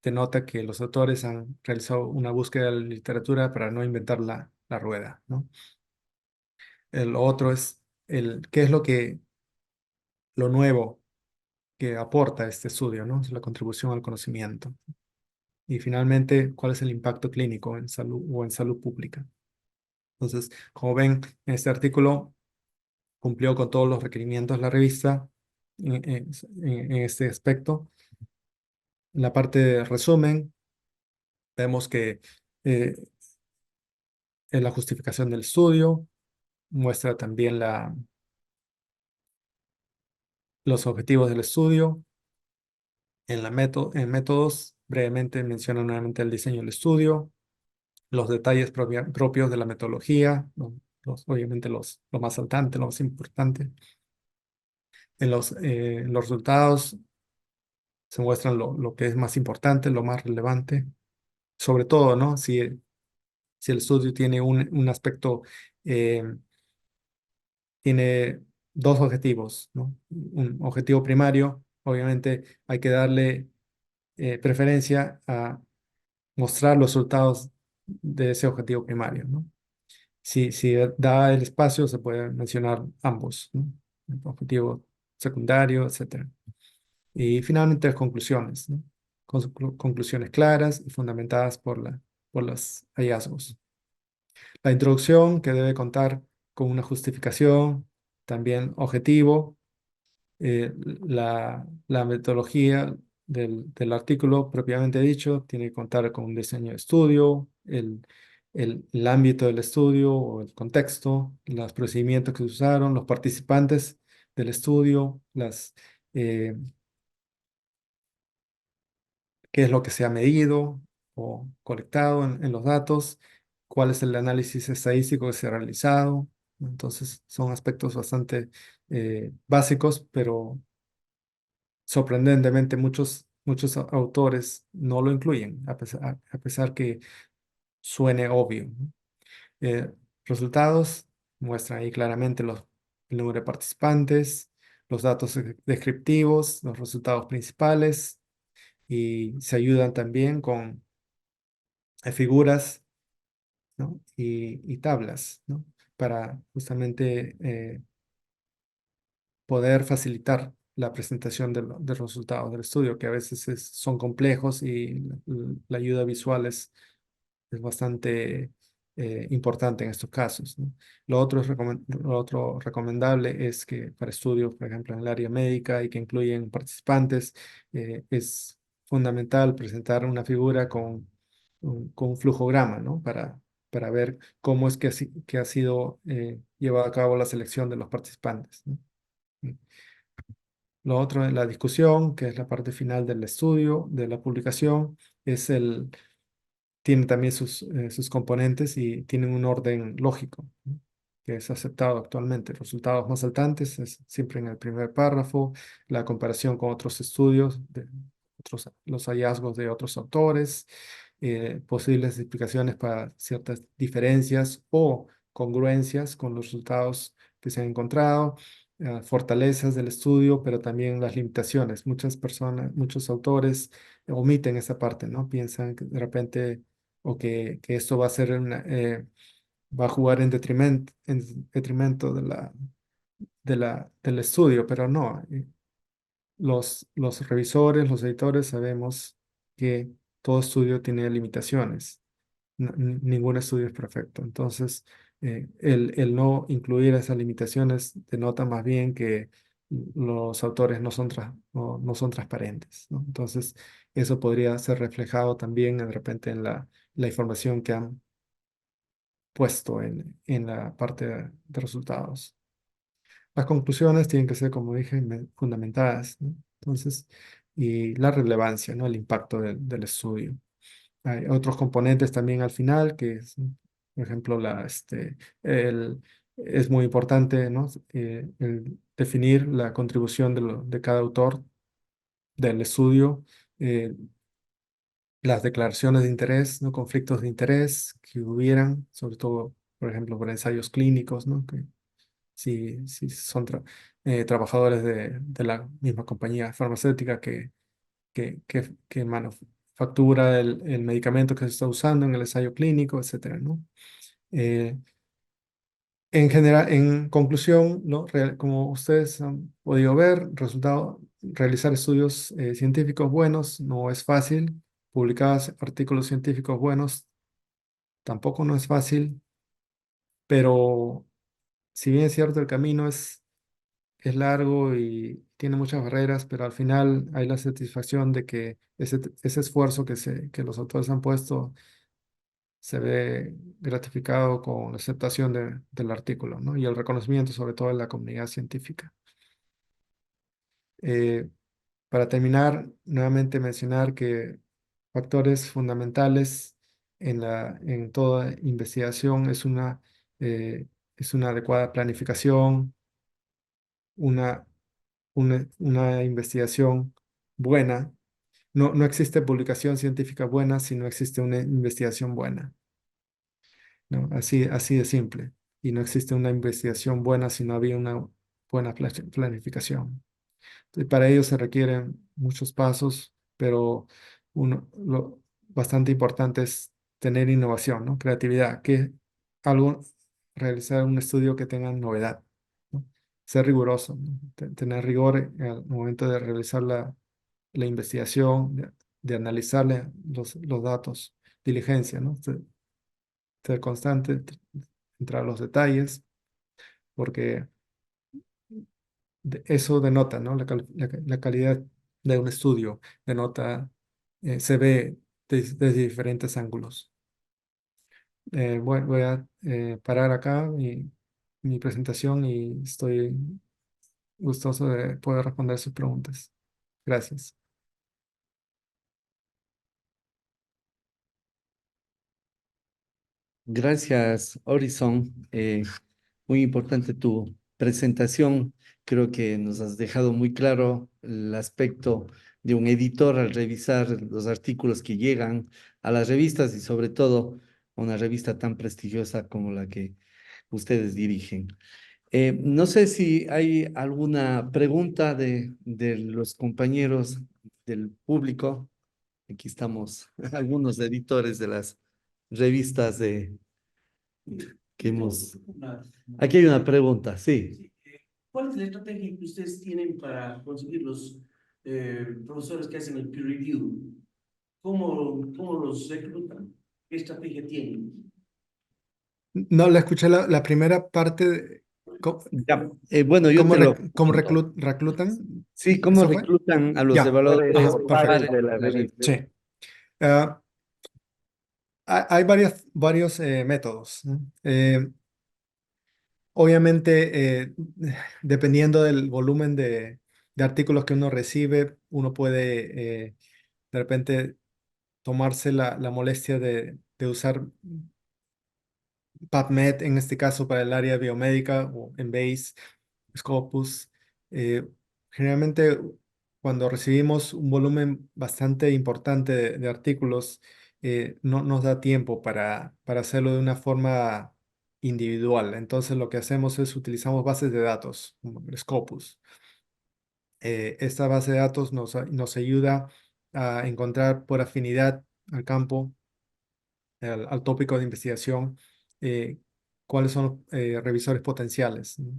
denota que los autores han realizado una búsqueda de la literatura para no inventar la rueda, ¿no? El otro es qué es lo nuevo que aporta este estudio, ¿no? Es la contribución al conocimiento. Y finalmente, cuál es el impacto clínico en salud o en salud pública. Entonces, como ven, en este artículo cumplió con todos los requerimientos de la revista en este aspecto. En la parte de resumen, vemos que eh, en la justificación del estudio muestra también los objetivos del estudio. En métodos, brevemente menciona nuevamente el diseño del estudio, los detalles propios de la metodología, obviamente lo más saltante, lo más importante. En los resultados se muestran lo que es más importante, lo más relevante. Sobre todo, ¿no? Si el estudio tiene un aspecto, eh, tiene dos objetivos, ¿no? Un objetivo primario, obviamente hay que darle preferencia a mostrar los resultados de ese objetivo primario, ¿no? Si da el espacio, se puede mencionar ambos, ¿no? El objetivo secundario, etcétera. Y finalmente las conclusiones, ¿no? Conclusiones claras y fundamentadas por los hallazgos. La introducción que debe contar con una justificación, también objetivo, la metodología del artículo propiamente dicho tiene que contar con un diseño de estudio, el ámbito del estudio o el contexto, los procedimientos que se usaron, los participantes del estudio, eh, qué es lo que se ha medido o colectado en los datos, cuál es el análisis estadístico que se ha realizado. Entonces, son aspectos bastante básicos, pero sorprendentemente muchos autores no lo incluyen, a pesar que suene obvio, ¿no? Resultados muestran ahí claramente el número de participantes, los datos descriptivos, los resultados principales y se ayudan también con figuras, ¿no? y tablas, ¿no? Para justamente poder facilitar la presentación de los resultados del estudio, que a veces son complejos y la ayuda visual es bastante importante en estos casos, ¿no? Lo otro recomendable es que para estudios, por ejemplo, en el área médica y que incluyen participantes, es fundamental presentar una figura con un flujograma, ¿no? Para ver cómo es que ha sido llevada a cabo la selección de los participantes, ¿no? Lo otro en la discusión, que es la parte final del estudio, de la publicación, tiene también sus componentes y tienen un orden lógico, ¿no? Que es aceptado actualmente. Resultados más saltantes es siempre en el primer párrafo, la comparación con otros estudios, los hallazgos de otros autores, posibles explicaciones para ciertas diferencias o congruencias con los resultados que se han encontrado, fortalezas del estudio, pero también las limitaciones. Muchas personas, muchos autores omiten esa parte, ¿no? Piensan que de repente o que esto va a jugar en detrimento del estudio, pero no. Los revisores, los editores sabemos que todo estudio tiene limitaciones. Ningún estudio es perfecto. Entonces, el no incluir esas limitaciones denota más bien que los autores no son transparentes, ¿no? Entonces, eso podría ser reflejado también de repente en la información que han puesto en la parte de resultados. las conclusiones tienen que ser, como dije, fundamentadas, ¿no? Entonces, y la relevancia, ¿no? El impacto del estudio. Hay otros componentes también al final, que es, por ejemplo, el, es muy importante, ¿no? El definir la contribución de cada autor del estudio, eh, las declaraciones de interés, ¿no? Conflictos de interés que hubieran, sobre todo, por ejemplo, por ensayos clínicos, ¿no? Que si son trabajadores de la misma compañía farmacéutica que manufactura el medicamento que se está usando en el ensayo clínico, etcétera, ¿no? Eh, en general, en conclusión, ¿no? Como ustedes han podido ver, realizar estudios científicos buenos no es fácil. Publicar artículos científicos buenos tampoco no es fácil, pero si bien es cierto, el camino es largo y tiene muchas barreras, pero al final hay la satisfacción de que ese esfuerzo que los autores han puesto se ve gratificado con la aceptación del artículo, ¿no? Y el reconocimiento sobre todo de la comunidad científica. Eh, para terminar, nuevamente mencionar que factores fundamentales en toda investigación es una adecuada planificación, una, una investigación buena. No existe publicación científica buena si no existe una investigación buena, ¿no? Así de simple. Y no existe una investigación buena si no había una buena planificación. Y para ello se requieren muchos pasos, pero lo bastante importante es tener innovación, ¿no? Creatividad, algo, realizar un estudio que tenga novedad, ¿no? Ser riguroso, ¿no? Tener rigor al momento de realizar la investigación, de analizarle los datos, diligencia, ¿no? Ser constante, entrar a los detalles, porque eso denota, ¿no? La calidad de un estudio denota, se ve desde diferentes ángulos. Voy a parar acá mi presentación y estoy gustoso de poder responder sus preguntas. Gracias. Gracias, Horizon. Muy importante tu presentación. Creo que nos has dejado muy claro el aspecto de un editor al revisar los artículos que llegan a las revistas y sobre todo a una revista tan prestigiosa como la que ustedes dirigen. No sé si hay alguna pregunta de los compañeros del público. Aquí estamos algunos editores de las revistas que hemos... Aquí hay una pregunta, sí. ¿Cuál es la estrategia que ustedes tienen para conseguir los profesores que hacen el peer review? ¿Cómo los reclutan? ¿Qué estrategia tienen? No, la escuché la primera parte Ya, bueno, yo te lo cómo comento. reclutan. Sí, ¿cómo ¿Eso fue? reclutan a los Ya. evaluadores Por para pares Perfecto. de la la revista. revista? Sí. Hay varios métodos, ¿no? Obviamente, dependiendo del volumen de artículos que uno recibe, uno puede de repente tomarse la molestia de usar PubMed, en este caso para el área biomédica, o Embase, Scopus. Eh, Generalmente, cuando recibimos un volumen bastante importante de artículos, no nos da tiempo para hacerlo de una forma individual. Entonces, lo que hacemos es utilizamos bases de datos, como el Scopus. Esta base de datos nos ayuda a encontrar por afinidad al campo, al tópico de investigación, eh, cuáles son revisores potenciales, ¿no?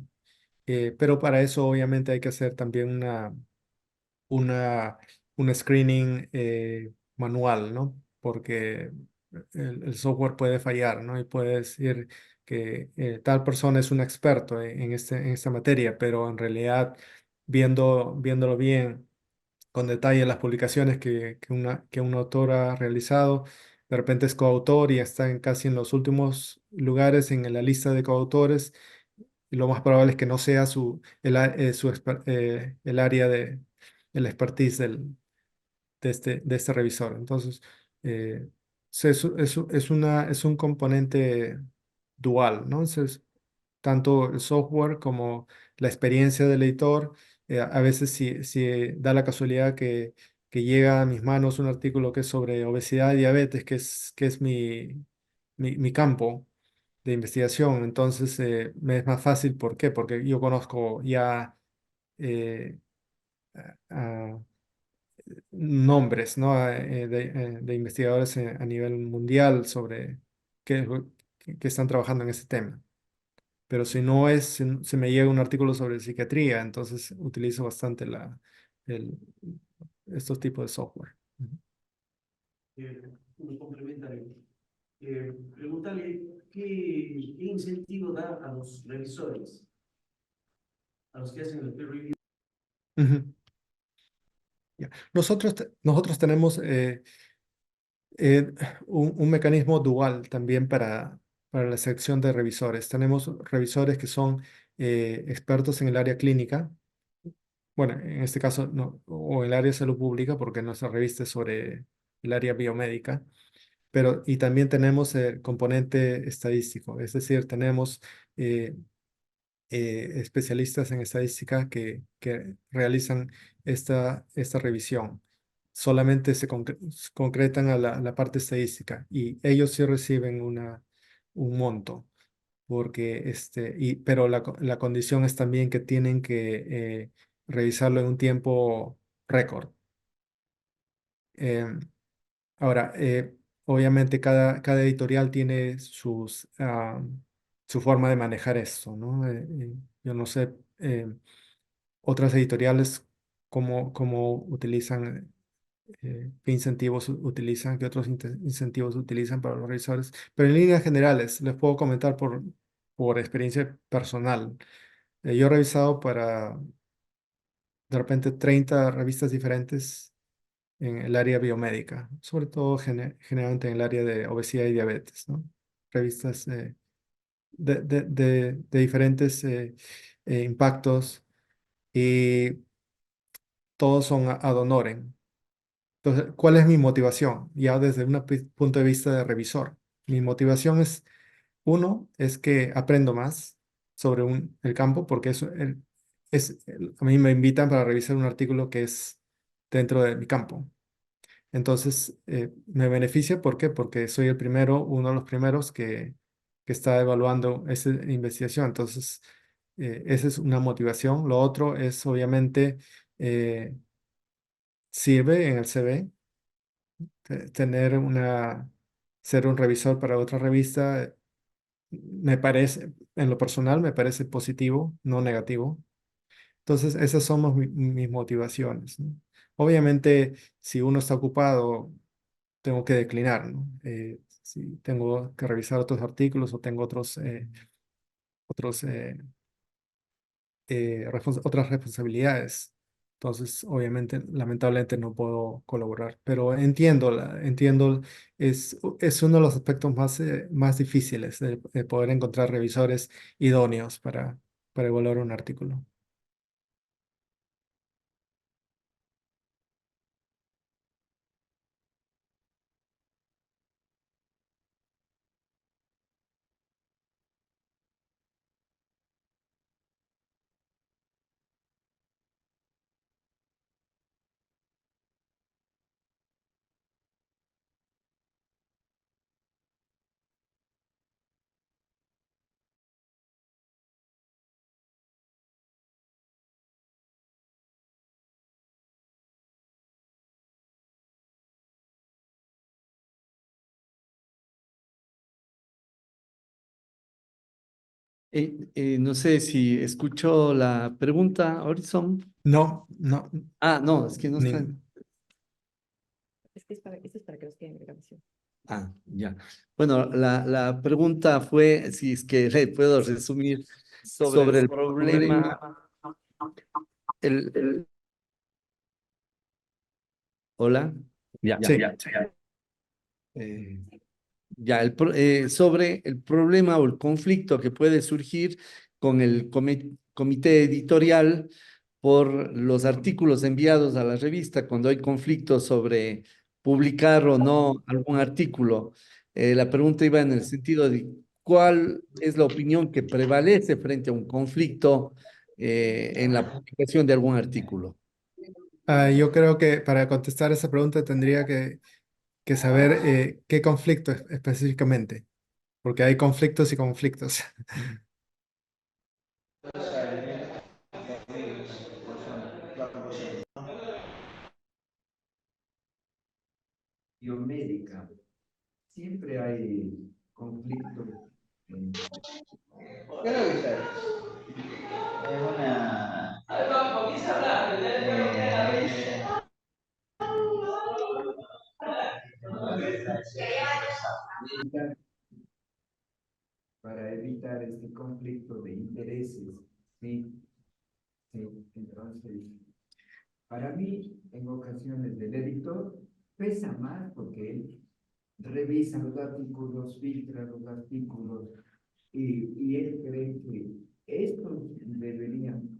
Pero para eso obviamente hay que hacer también una, un screening manual, ¿no? Porque el software puede fallar, ¿no? Y puede decir que tal persona es un experto en esta materia, pero en realidad viéndolo bien con detalle las publicaciones que un autor ha realizado. De repente es coautor y está casi en los últimos lugares en la lista de coautores y lo más probable es que no sea el área el expertise de este revisor. Entonces, es un componente dual, ¿no? Entonces, tanto el software como la experiencia del editor. A veces si da la casualidad que llega a mis manos un artículo que es sobre obesidad y diabetes, que es mi campo de investigación, entonces me es más fácil. ¿Por qué? Porque yo conozco ya eh, a- nombres, ¿no? De investigadores a nivel mundial sobre qué, que están trabajando en ese tema. Pero si no es, si me llega un artículo sobre psiquiatría, entonces utilizo bastante el, estos tipos de software. Ujú. Un complementario. Preguntarle qué incentivo da a los revisores, a los que hacen el peer review. Ujú. Ya. Nosotros tenemos eh, un mecanismo dual también para la selección de revisores. Tenemos revisores que son expertos en el área clínica, bueno, en este caso no, o en el área de salud pública, porque nuestra revista es sobre el área biomédica, pero y también tenemos el componente estadístico, es decir, tenemos eh, especialistas en estadística que realizan esta revisión. Solamente se concretan a la parte estadística y ellos sí reciben un monto, porque pero la condición es también que tienen que revisarlo en un tiempo récord. Em, Ahora, obviamente cada editorial tiene su forma de manejar esto, ¿no? Yo no sé, otras editoriales cómo utilizan, qué incentivos utilizan, qué otros incentivos utilizan para los revisores, pero en líneas generales les puedo comentar por experiencia personal. Yo he revisado para de repente 30 revistas diferentes en el área biomédica, sobre todo generalmente en el área de obesidad y diabetes, ¿no? Revistas de diferentes impactos y todos son ad honorem. Entonces, ¿cuál es mi motivación? Ya desde un punto de vista de revisor. Mi motivación es, uno, es que aprendo más sobre el campo, porque a mí me invitan para revisar un artículo que es dentro de mi campo. Entonces, me beneficia, ¿por qué? Porque soy uno de los primeros que está evaluando esa investigación. Entonces, esa es una motivación. Lo otro es, obviamente, eh, sirve en el CV tener ser un revisor para otra revista. Me parece, en lo personal, me parece positivo, no negativo. Entonces, esas son mis motivaciones, ¿no? Obviamente, si uno está ocupado, tengo que declinar, ¿no? Si tengo que revisar otros artículos o tengo otros, otras responsabilidades. Entonces, obviamente, lamentablemente no puedo colaborar, pero entiendo, es uno de los aspectos más difíciles de poder encontrar revisores idóneos para evaluar un artículo. No sé si escuchó la pregunta, Horizon. No, no, Ah, no, es que no está. ni- Es que esto es para que los queden en grabación. Ah, ya. Bueno, la pregunta fue si es que le puedo resumir sobre el problema. Hola. Ya, sí. ya. Ya, sobre el problema o el conflicto que puede surgir con el comité editorial por los artículos enviados a la revista cuando hay conflictos sobre publicar o no algún artículo. La pregunta iba en el sentido de cuál es la opinión que prevalece frente a un conflicto en la publicación de algún artículo. Yo creo que para contestar esa pregunta tendría que saber qué conflicto específicamente, porque hay conflictos y conflictos. Biomédica. Siempre hay conflictos. ¿Qué es lo que es? Es una... Para evitar este conflicto de intereses. Sí, sí. Entonces, para mí, en ocasiones del editor, pesa más porque él revisa los artículos, filtra los artículos y él cree que estos deberían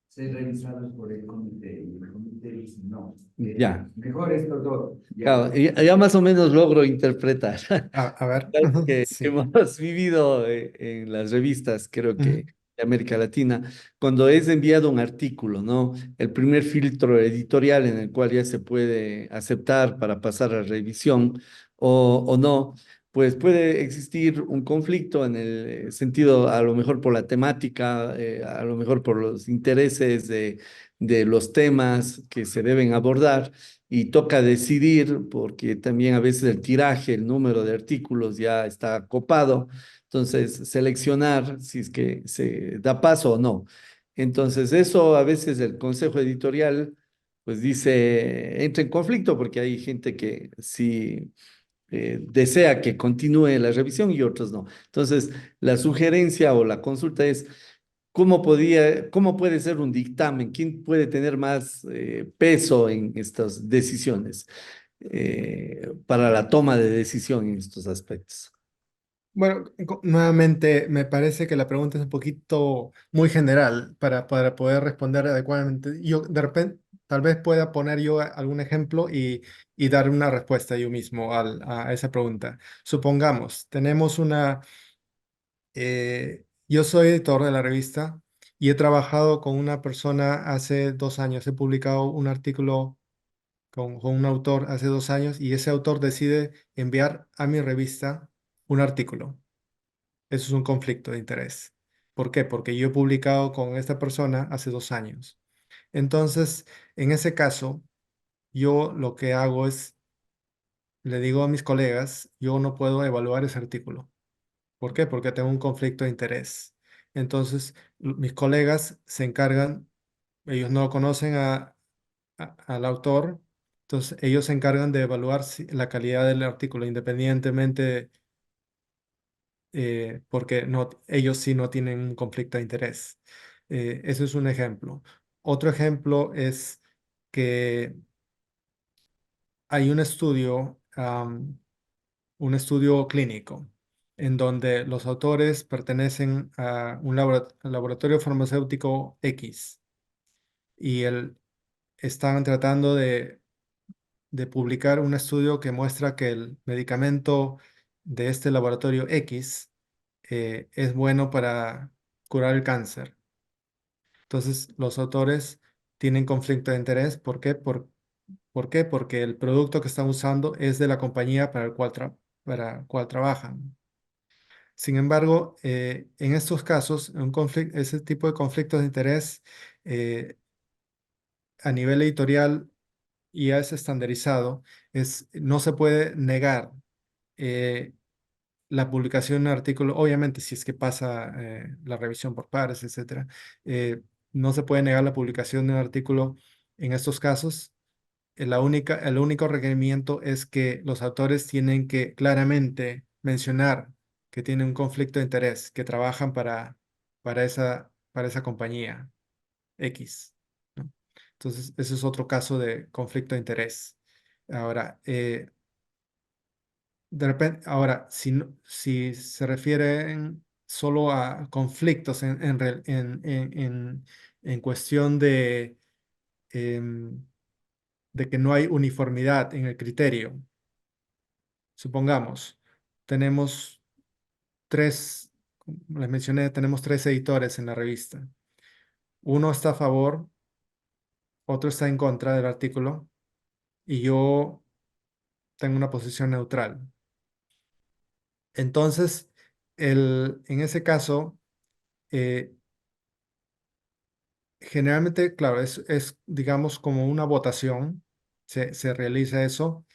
ser revisados por el comité y el comité dice no, Ya. mejor estos dos. Claro, ya más o menos logro interpretar. A ver, Algo que sí. hemos vivido en las revistas, creo Ujú. que de América Latina, cuando es enviado un artículo, ¿no? El primer filtro editorial en el cual ya se puede aceptar para pasar a revisión o no, pues puede existir un conflicto en el sentido, a lo mejor por la temática, a lo mejor por los intereses de los temas que se deben abordar y toca decidir porque también a veces el tiraje, el número de artículos ya está copado, entonces seleccionar si es que se da paso o no. Entonces eso a veces el consejo editorial pues dice, entra en conflicto porque hay gente que sí desea que continúe la revisión y otros no. Entonces la sugerencia o la consulta es cómo puede ser un dictamen? ¿Quién puede tener más peso en estas decisiones para la toma de decisión en estos aspectos? Bueno, nuevamente me parece que la pregunta es un poquito muy general para poder responder adecuadamente. Yo de repente tal vez pueda poner yo algún ejemplo y dar una respuesta yo mismo a esa pregunta. Supongamos, tenemos yo soy editor de la revista y he trabajado con una persona hace 2 años. He publicado un artículo con un autor hace 2 años y ese autor decide enviar a mi revista un artículo. Eso es un conflicto de interés. ¿Por qué? Porque yo he publicado con esta persona hace 2 años. Entonces, en ese caso, yo lo que hago es, le digo a mis colegas, yo no puedo evaluar ese artículo. ¿Por qué? Porque tengo un conflicto de interés. Entonces, mis colegas se encargan, ellos no conocen al autor, entonces ellos se encargan de evaluar la calidad del artículo independientemente, porque no, ellos sí no tienen un conflicto de interés. Eso es un ejemplo. Otro ejemplo es que hay un estudio clínico en donde los autores pertenecen a un laboratorio farmacéutico X y están tratando de publicar un estudio que muestra que el medicamento de este laboratorio X es bueno para curar el cáncer. Entonces, los autores tienen conflicto de interés. ¿Por qué? ¿Por qué? Porque el producto que están usando es de la compañía para el cual trabajan. Sin embargo, en estos casos, ese tipo de conflictos de interés a nivel editorial ya es estandarizado, no se puede negar eh, la publicación de un artículo, obviamente si es que pasa la revisión por pares, etcétera, no se puede negar la publicación de un artículo en estos casos. El único requerimiento es que los autores tienen que claramente mencionar que tienen un conflicto de interés, que trabajan para esa compañía X, ¿no? Entonces, ese es otro caso de conflicto de interés. Ahora, de repente, ahora, si se refieren solo a conflictos en cuestión em, de que no hay uniformidad en el criterio. Supongamos, tenemos tres, como les mencioné, tenemos tres editores en la revista. Uno está a favor, otro está en contra del artículo y yo tengo una posición neutral. Entonces, en ese caso, eh, generalmente, claro, digamos como una votación, se realiza eso,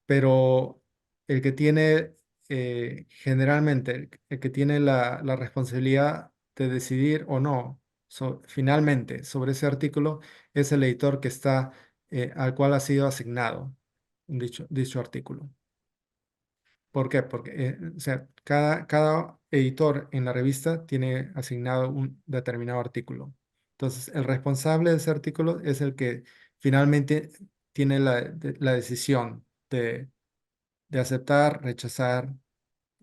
pero el que tiene, generalmente, el que tiene la responsabilidad de decidir o no, finalmente, sobre ese artículo, es el editor que está, al cual ha sido asignado dicho artículo. ¿Por qué? Porque o sea, cada editor en la revista tiene asignado un determinado artículo. Entonces, el responsable de ese artículo es el que finalmente tiene la decisión de aceptar, rechazar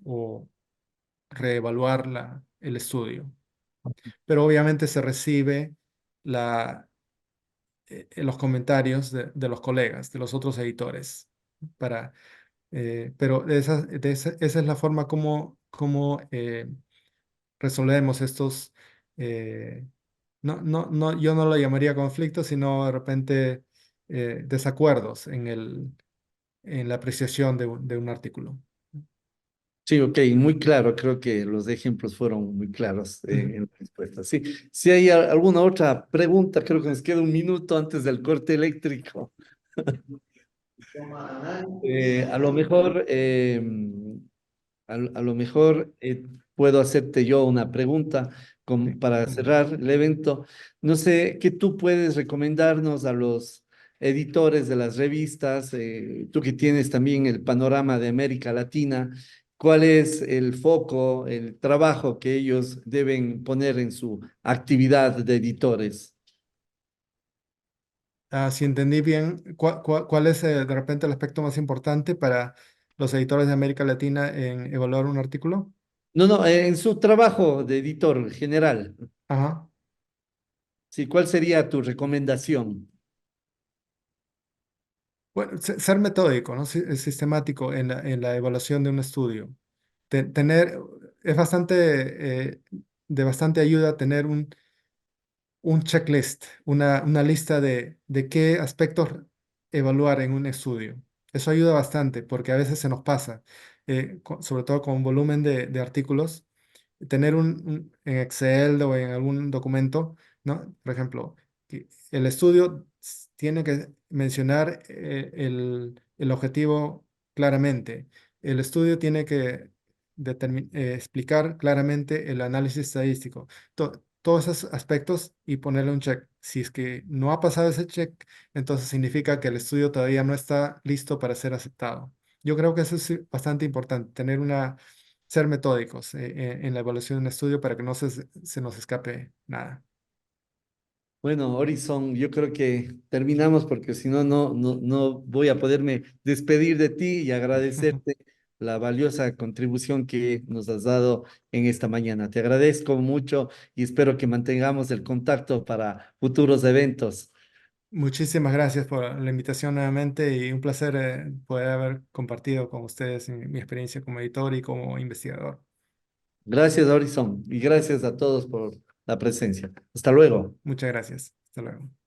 o reevaluar el estudio. Pero obviamente se recibe los comentarios de los colegas, de los otros editores, pero esa es la forma como resolvemos estos, eh, yo no lo llamaría conflictos, sino de repente desacuerdos en la apreciación de un artículo. Sí, ok, muy claro. Creo que los ejemplos fueron muy claros Ujú. en la respuesta. Sí, si hay alguna otra pregunta, creo que nos queda un minuto antes del corte eléctrico. A lo mejor, a lo mejor puedo hacerte yo una pregunta Sí. para cerrar el evento. No sé, ¿qué tú puedes recomendarnos a los editores de las revistas? Tú que tienes también el panorama de América Latina, ¿cuál es el foco, el trabajo que ellos deben poner en su actividad de editores? Si entendí bien, ¿cuál es de repente el aspecto más importante para los editores de América Latina en evaluar un artículo? No, no, en su trabajo de editor general. Ajá. Sí, ¿cuál sería tu recomendación? Bueno, ser metódico, ¿no? Sistemático en la evaluación de un estudio. Tener, es de bastante ayuda tener un checklist, una lista de qué aspectos evaluar en un estudio. Eso ayuda bastante porque a veces se nos pasa, sobre todo con un volumen de artículos, tener en Excel o en algún documento, ¿no? Por ejemplo, que el estudio tiene que mencionar el objetivo claramente. El estudio tiene que explicar claramente el análisis estadístico. Todos esos aspectos y ponerle un check. Si es que no ha pasado ese check, entonces significa que el estudio todavía no está listo para ser aceptado. Yo creo que eso es bastante importante, ser metódicos en la evaluación de un estudio para que no se nos escape nada. Bueno, Horizon, yo creo que terminamos porque si no, no voy a poderme despedir de ti y agradecerte la valiosa contribución que nos has dado en esta mañana. Te agradezco mucho y espero que mantengamos el contacto para futuros eventos. Muchísimas gracias por la invitación nuevamente y un placer poder haber compartido con ustedes mi experiencia como editor y como investigador. Gracias, Horizon, y gracias a todos por la presencia. Hasta luego. Muchas gracias. Hasta luego.